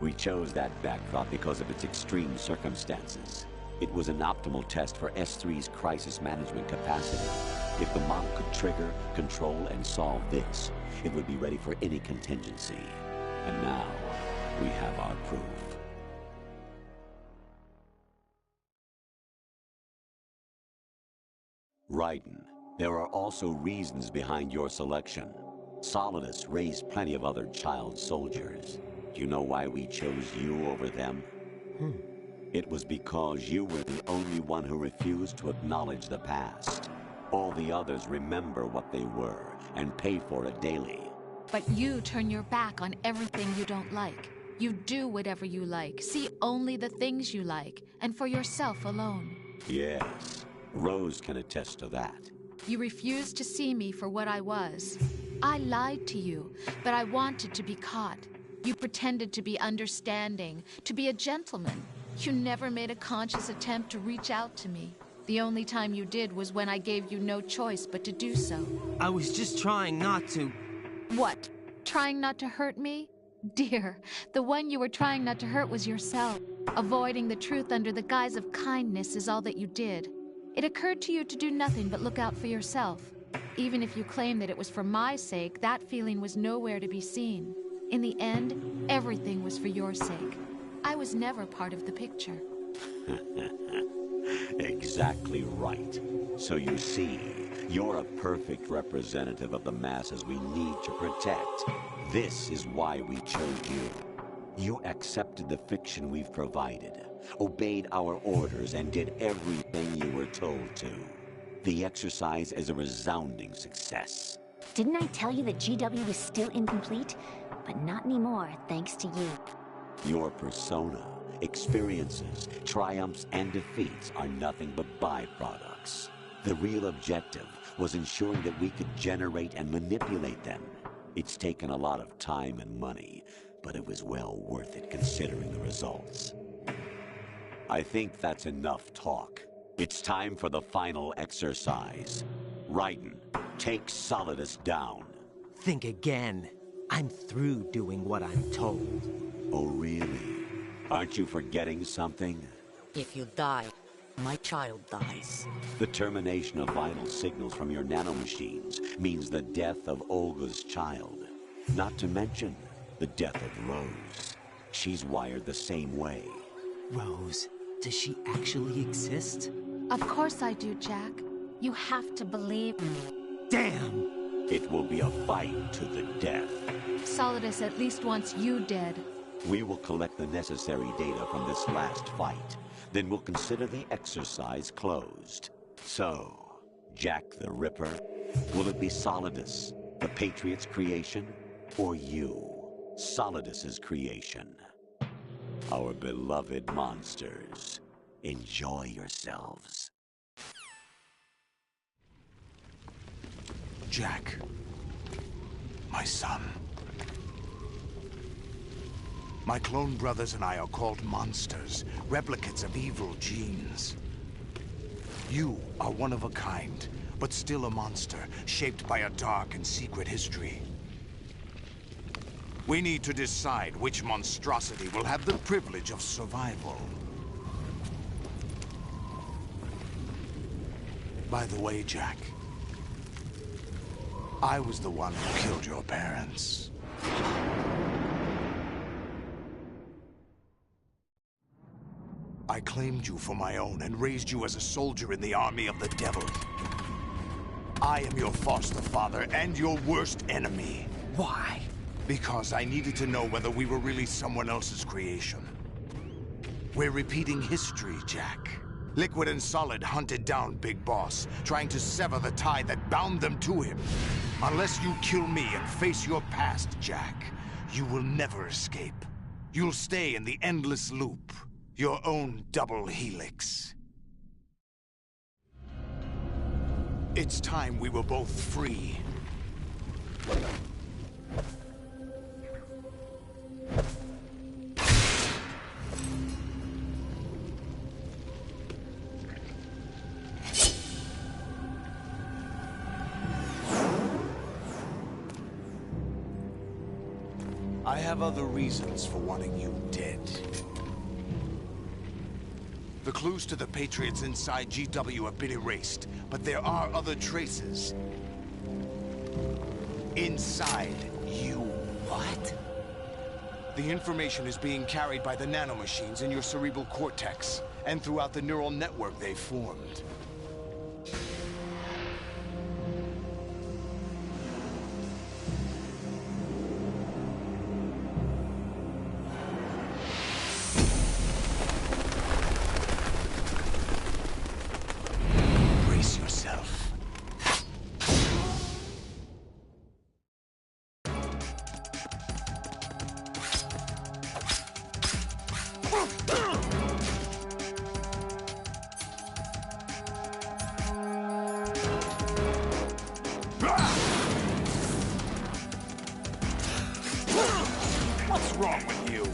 We chose that backdrop because of its extreme circumstances. It was an optimal test for S3's crisis management capacity. If the model could trigger, control, and solve this, it would be ready for any contingency. And now, we have our proof. Raiden, there are also reasons behind your selection. Solidus raised plenty of other child soldiers. Do you know why we chose you over them? It was because you were the only one who refused to acknowledge the past. All the others remember what they were and pay for it daily.
But you turn your back on everything you don't like. You do whatever you like, see only the things you like, and for yourself alone.
Yes, Rose can attest to that.
You refused to see me for what I was. I lied to you, but I wanted to be caught. You pretended to be understanding, to be a gentleman. You never made a conscious attempt to reach out to me. The only time you did was when I gave you no choice but to do so.
I was just trying not to...
What? Trying not to hurt me? Dear, the one you were trying not to hurt was yourself. Avoiding the truth under the guise of kindness is all that you did. It occurred to you to do nothing but look out for yourself. Even if you claim that it was for my sake, that feeling was nowhere to be seen. In the end, everything was for your sake. I was never part of the picture.
Exactly right. So you see, you're a perfect representative of the masses we need to protect. This is why we chose you. You accepted the fiction we've provided, obeyed our orders, and did everything you were told to. The exercise is a resounding success.
Didn't I tell you that GW was still incomplete? But not anymore, thanks to you.
Your persona, experiences, triumphs, and defeats are nothing but byproducts. The real objective was ensuring that we could generate and manipulate them. It's taken a lot of time and money, but it was well worth it considering the results. I think that's enough talk. It's time for the final exercise. Raiden, take Solidus down.
Think again. I'm through doing what I'm told.
Oh, really? Aren't you forgetting something?
If you die, my child dies.
The termination of vital signals from your nanomachines means the death of Olga's child. Not to mention the death of Rose. She's wired the same way.
Rose, does she actually exist?
Of course I do, Jack. You have to believe me.
Damn!
It will be a fight to the death.
Solidus at least wants you dead.
We will collect the necessary data from this last fight. Then we'll consider the exercise closed. So, Jack the Ripper, will it be Solidus, the Patriot's creation, or you, Solidus's creation? Our beloved monsters, enjoy yourselves.
Jack, my son. My clone brothers and I are called monsters, replicates of evil genes. You are one of a kind, but still a monster, shaped by a dark and secret history. We need to decide which monstrosity will have the privilege of survival. By the way, Jack, I was the one who killed your parents. I claimed you for my own and raised you as a soldier in the army of the devil. I am your foster father and your worst enemy.
Why?
Because I needed to know whether we were really someone else's creation. We're repeating history, Jack. Liquid and Solid hunted down Big Boss, trying to sever the tie that bound them to him. Unless you kill me and face your past, Jack, you will never escape. You'll stay in the endless loop. Your own double helix. It's time we were both free. I have other reasons for wanting you dead. The clues to the Patriots inside GW have been erased, but there are other traces. Inside you.
What?
The information is being carried by the nanomachines in your cerebral cortex, and throughout the neural network they've formed. Brace yourself. What's wrong with you?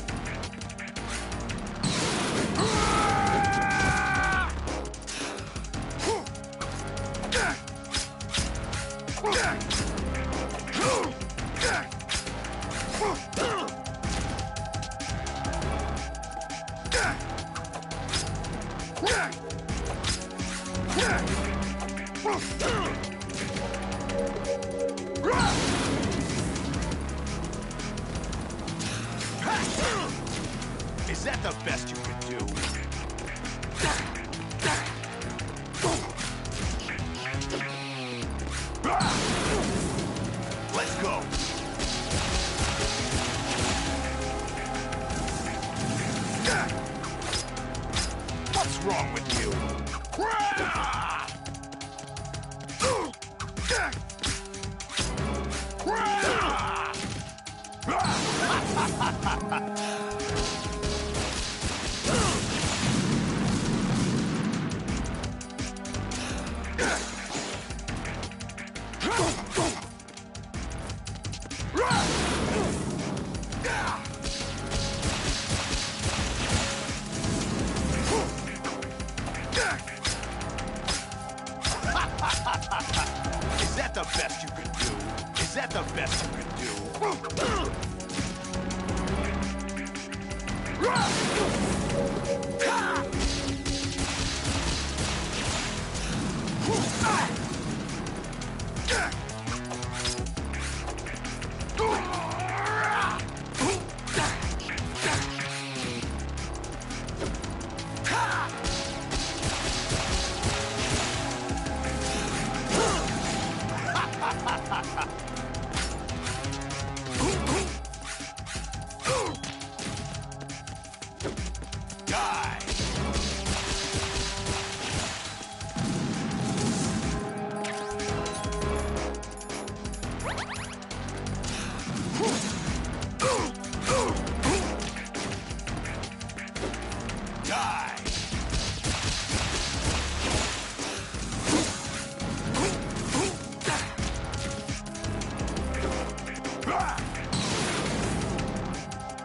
Is that the best you can do? Let's go. What's wrong with you? Is that the best you can do? Is that the best you can do?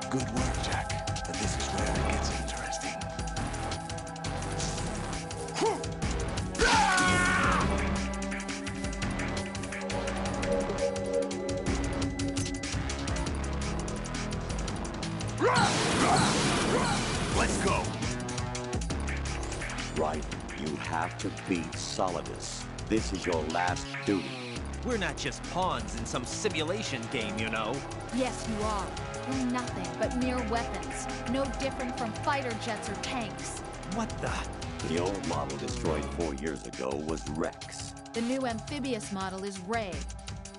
Good work, Jack. But this is where it gets interesting. Let's go.
Right, you have to beat Solidus. This is your last duty.
We're not just pawns in some simulation game, you know.
Yes, you are. We're nothing but mere weapons. No different from fighter jets or tanks.
What the?
The old model destroyed 4 years ago was Rex.
The new amphibious model is Ray.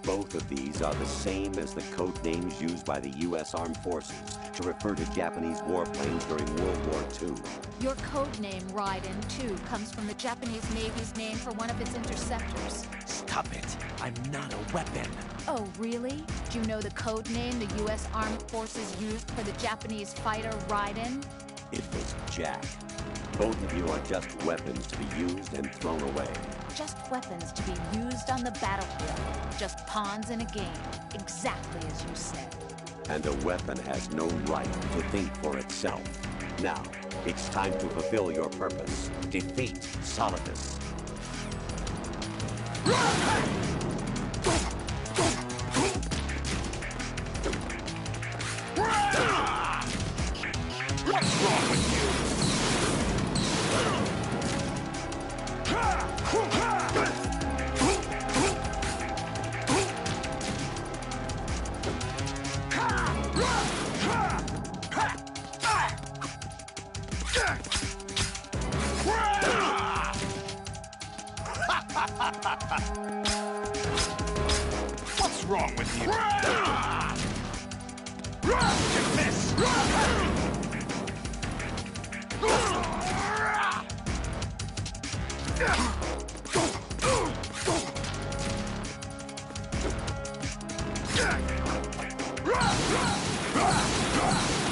Both of these are the same as the code names used by the U.S. Armed Forces to refer to Japanese warplanes during World War II.
Your code name, Raiden, too, comes from the Japanese Navy's name for one of its interceptors.
Stop it. I'm not a weapon.
Oh, really? Do you know the code name the U.S. Armed Forces used for the Japanese fighter Raiden?
It was Jack. Both of you are just weapons to be used and thrown away.
Just weapons to be used on the battlefield. Just pawns in a game. Exactly as you said.
And a weapon has no right to think for itself. Now, it's time to fulfill your purpose. Defeat Solidus.
with you. Get this!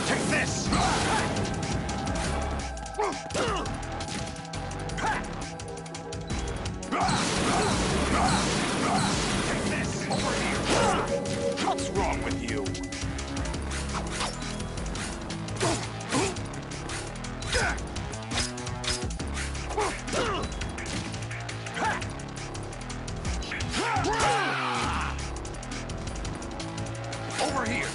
Take this! Take this! Over here! What's wrong with you? Over here!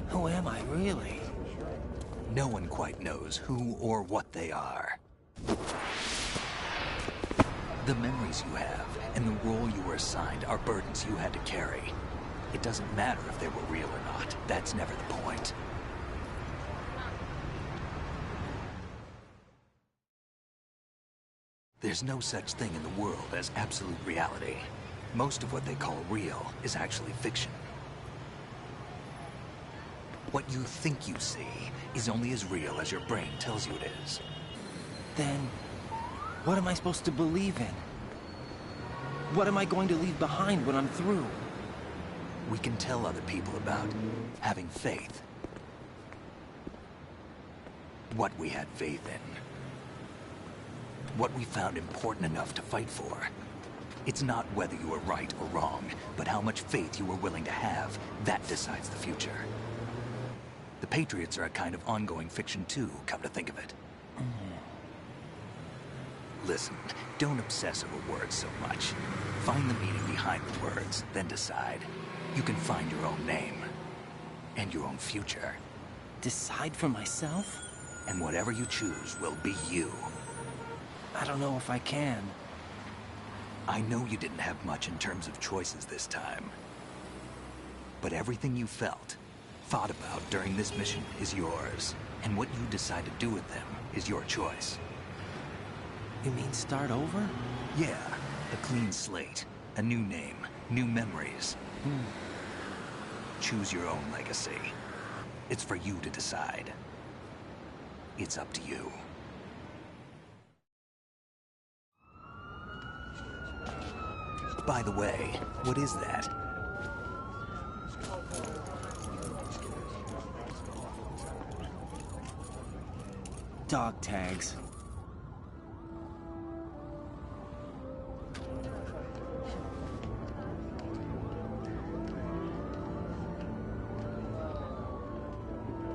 Who am I, really?
No one quite knows who or what they are. The memories you have and the role you were assigned are burdens you had to carry. It doesn't matter if they were real or not. That's never the point. There's no such thing in the world as absolute reality. Most of what they call real is actually fiction. What you think you see is only as real as your brain tells you it is.
Then, what am I supposed to believe in? What am I going to leave behind when I'm through?
We can tell other people about having faith. What we had faith in. What we found important enough to fight for. It's not whether you were right or wrong, but how much faith you were willing to have. That decides the future. The Patriots are a kind of ongoing fiction too, come to think of it. Listen, don't obsess over words so much. Find the meaning behind the words, then decide. You can find your own name. And your own future.
Decide for myself?
And whatever you choose will be you.
don't know if I can.
I know you didn't have much in terms of choices this time. But everything you felt, thought about during this mission is yours. And what you decide to do with them is your choice.
You mean start over?
Yeah, a clean slate, a new name, new memories. Choose your own legacy. It's for you to decide. It's up to you. By the way, what is that?
Dog tags.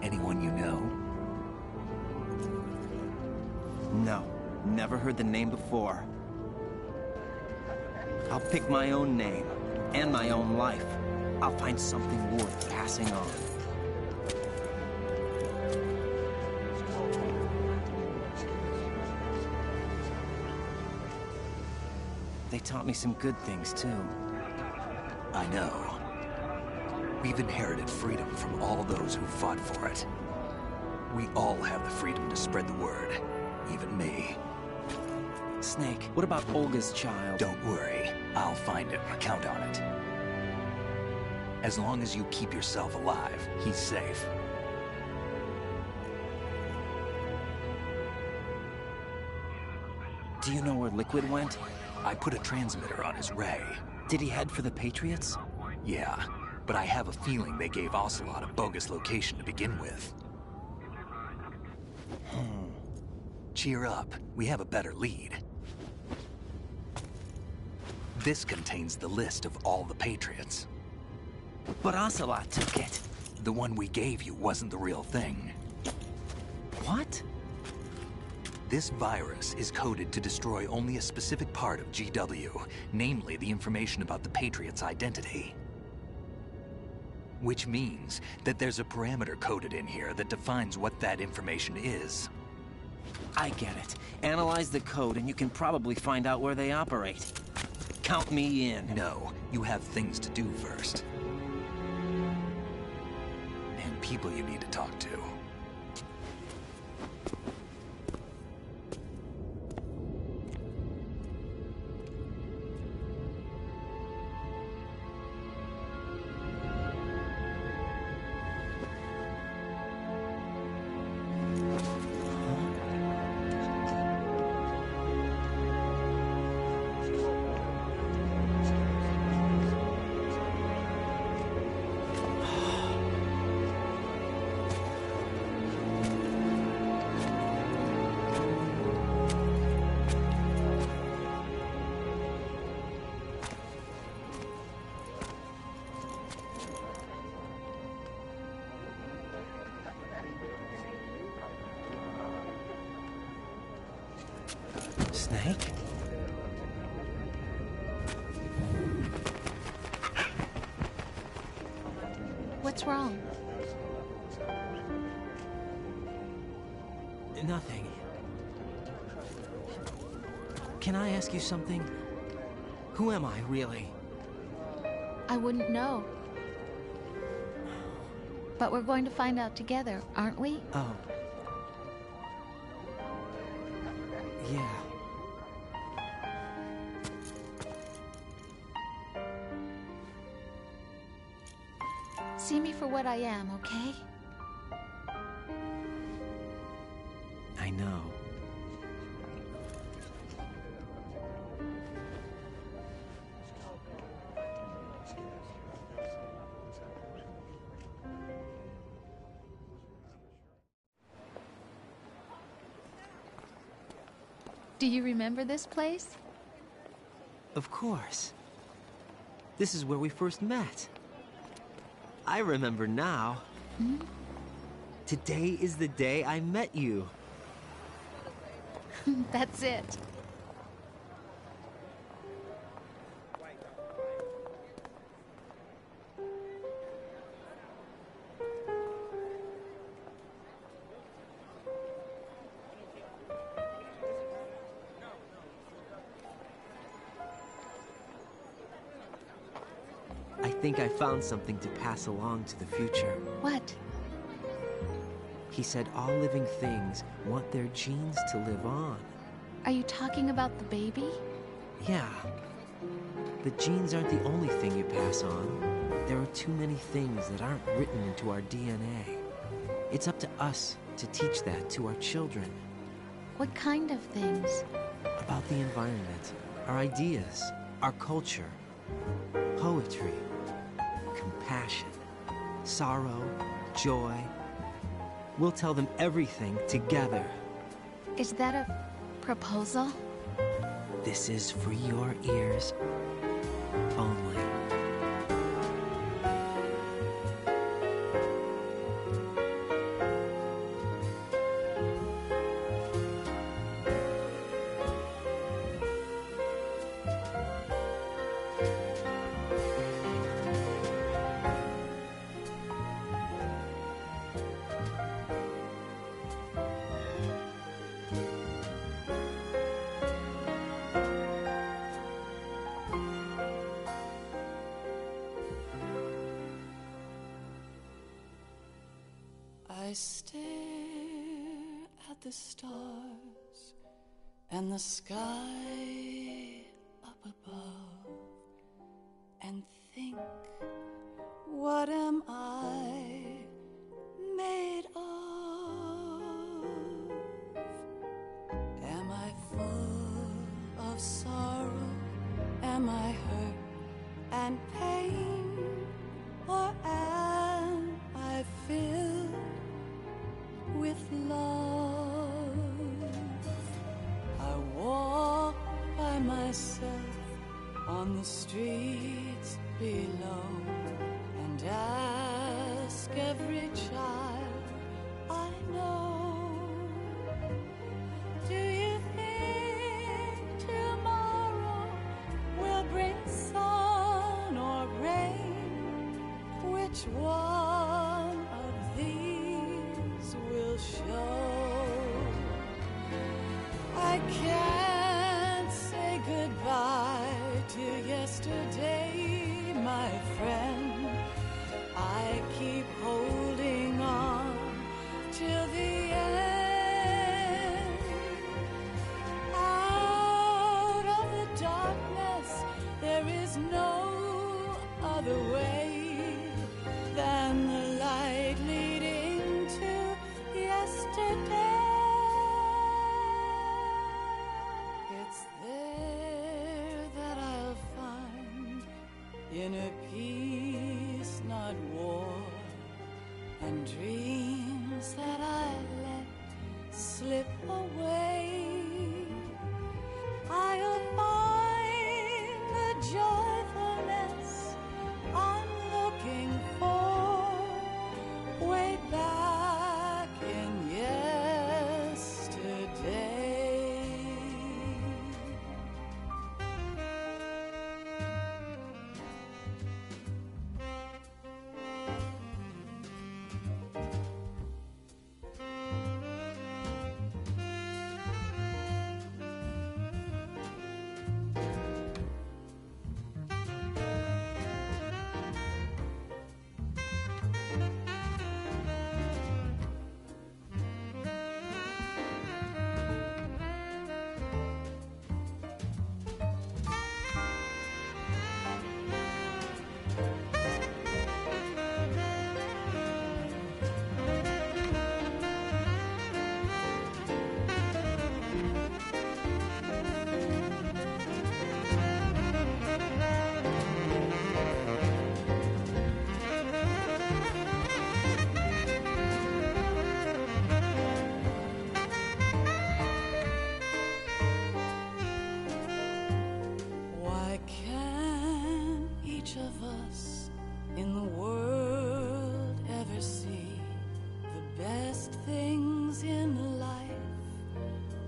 Anyone you know?
No, never heard the name before. I'll pick my own name, and my own life. I'll find something worth passing on. They taught me some good things, too.
I know. We've inherited freedom from all those who fought for it. We all have the freedom to spread the word, even me.
Snake, what about Olga's child?
Don't worry. I'll find him. Count on it. As long as you keep yourself alive, he's safe.
Do you know where Liquid went?
I put a transmitter on his ray.
Did he head for the Patriots?
Yeah, but I have a feeling they gave Ocelot a bogus location to begin with. Cheer up. We have a better lead. This contains the list of all the Patriots.
But Ocelot took it.
The one we gave you wasn't the real thing.
What?
This virus is coded to destroy only a specific part of GW, namely the information about the Patriot's identity. Which means that there's a parameter coded in here that defines what that information is.
I get it. Analyze the code and you can probably find out where they operate. Count me in.
No, you have things to do first. And people you need to talk to.
Snake?
What's wrong?
Nothing. Can I ask you something? Who am I, really?
I wouldn't know. But we're going to find out together, aren't we?
Oh. Yeah.
See me for what I am, okay?
I know.
Do you remember this place?
Of course. This is where we first met. I remember now.
Hmm?
Today is the day I met you.
That's it.
think I found something to pass along to the future.
What?
He said all living things want their genes to live on.
Are you talking about the baby?
Yeah. The genes aren't the only thing you pass on. There are too many things that aren't written into our DNA. It's up to us to teach that to our children.
What kind of things?
About the environment, our ideas, our culture, poetry, compassion, sorrow, joy. We'll tell them everything together.
Is that a proposal?
This is for your ears only.
I stare at the stars and the sky up above and think, what am I made of? Am I full of sorrow? Am I hurt and pain? Or am I filled with love? I walk by myself on the streets below and ask every child I know, do you think tomorrow will bring sun or rain? Which one of these will show? I can't say goodbye to yesterday, my friend. I keep holding on till the end. Out of the darkness, there is no other way than the light leading to yesterday. It's there that I'll find inner peace, not war, and dreams that I let slip away. I'll find the joyfulness I'm looking for way back in yesterday. Why can't each of us in the world ever see the best things in life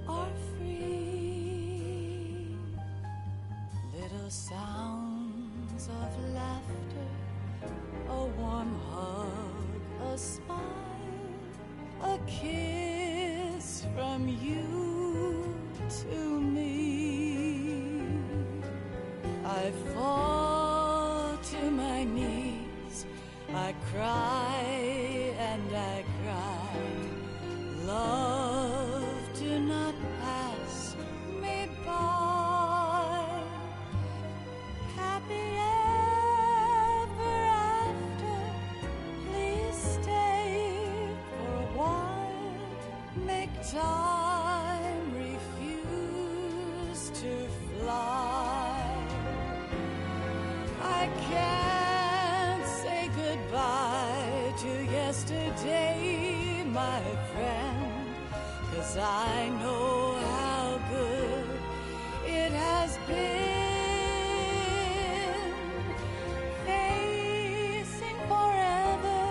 are free? Little sounds of laughter, a warm hug, a smile, a kiss from you to me. I fall to my knees I cry and I cry. Love, do not pass me by. Happy ever after. Please stay for a while. Make time refuse to fly. I can't say goodbye to yesterday, my friend, 'cause I know how good it has been. Facing forever,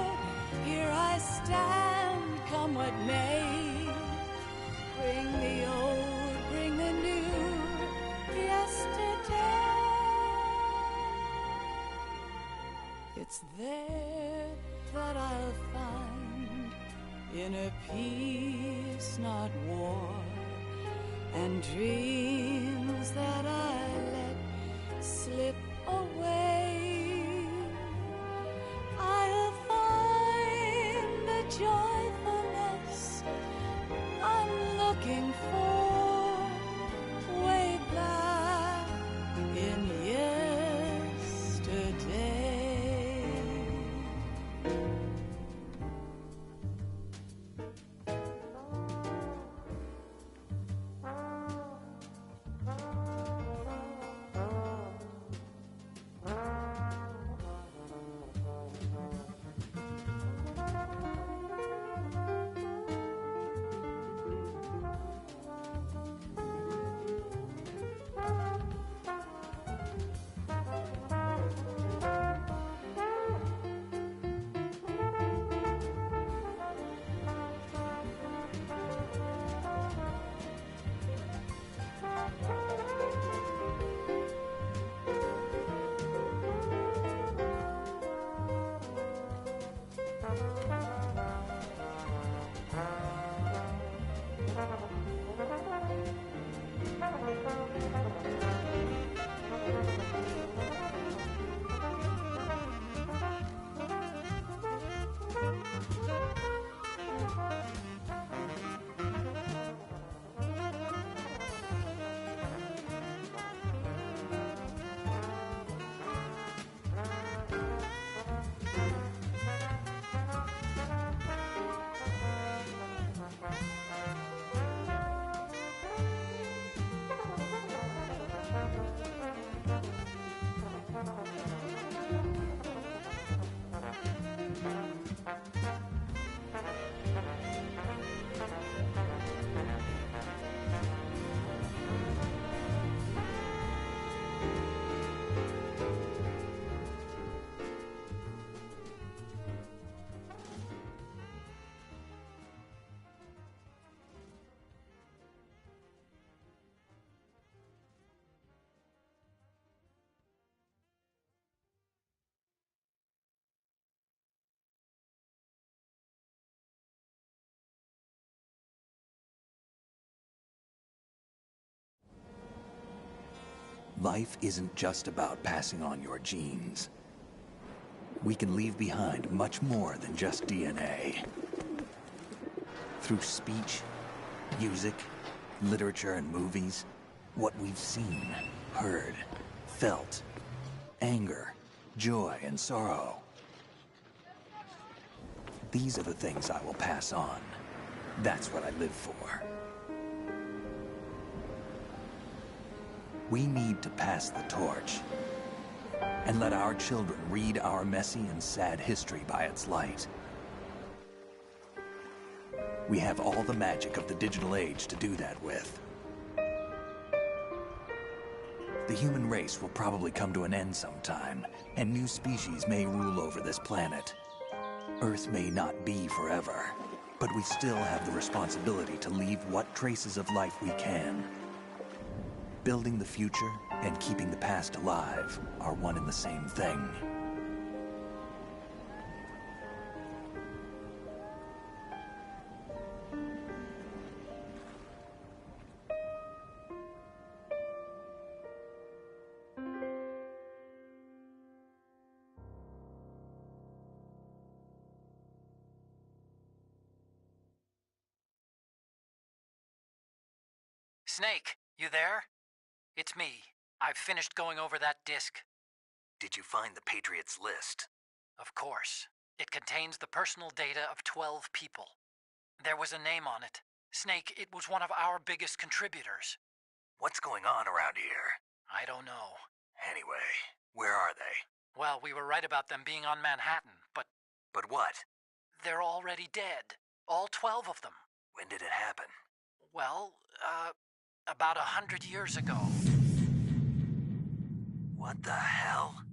here I stand, come what may. Bring the old, bring the new, yesterday. It's there that I'll find inner peace, not war, and dreams that I let slip away. I'll find the joyfulness I'm looking for way back in yesterday.
Life isn't just about passing on your genes. We can leave behind much more than just DNA. Through speech, music, literature, and movies, what we've seen, heard, felt, anger, joy, and sorrow. These are the things I will pass on. That's what I live for. We need to pass the torch and let our children read our messy and sad history by its light. We have all the magic of the digital age to do that with. The human race will probably come to an end sometime, and new species may rule over this planet. Earth may not be forever, but we still have the responsibility to leave what traces of life we can. Building the future and keeping the past alive are one and the same thing.
Snake, you there? It's me. I've finished going over that disk.
Did you find the Patriots list?
Of course. It contains the personal data of 12 people. There was a name on it. Snake, it was one of our biggest contributors.
What's going on around here?
I don't know.
Anyway, where are they?
Well, we were right about them being on Manhattan, but...
But what?
They're already dead. All 12 of them.
When did it happen?
Well, about 100 years ago.
What the hell?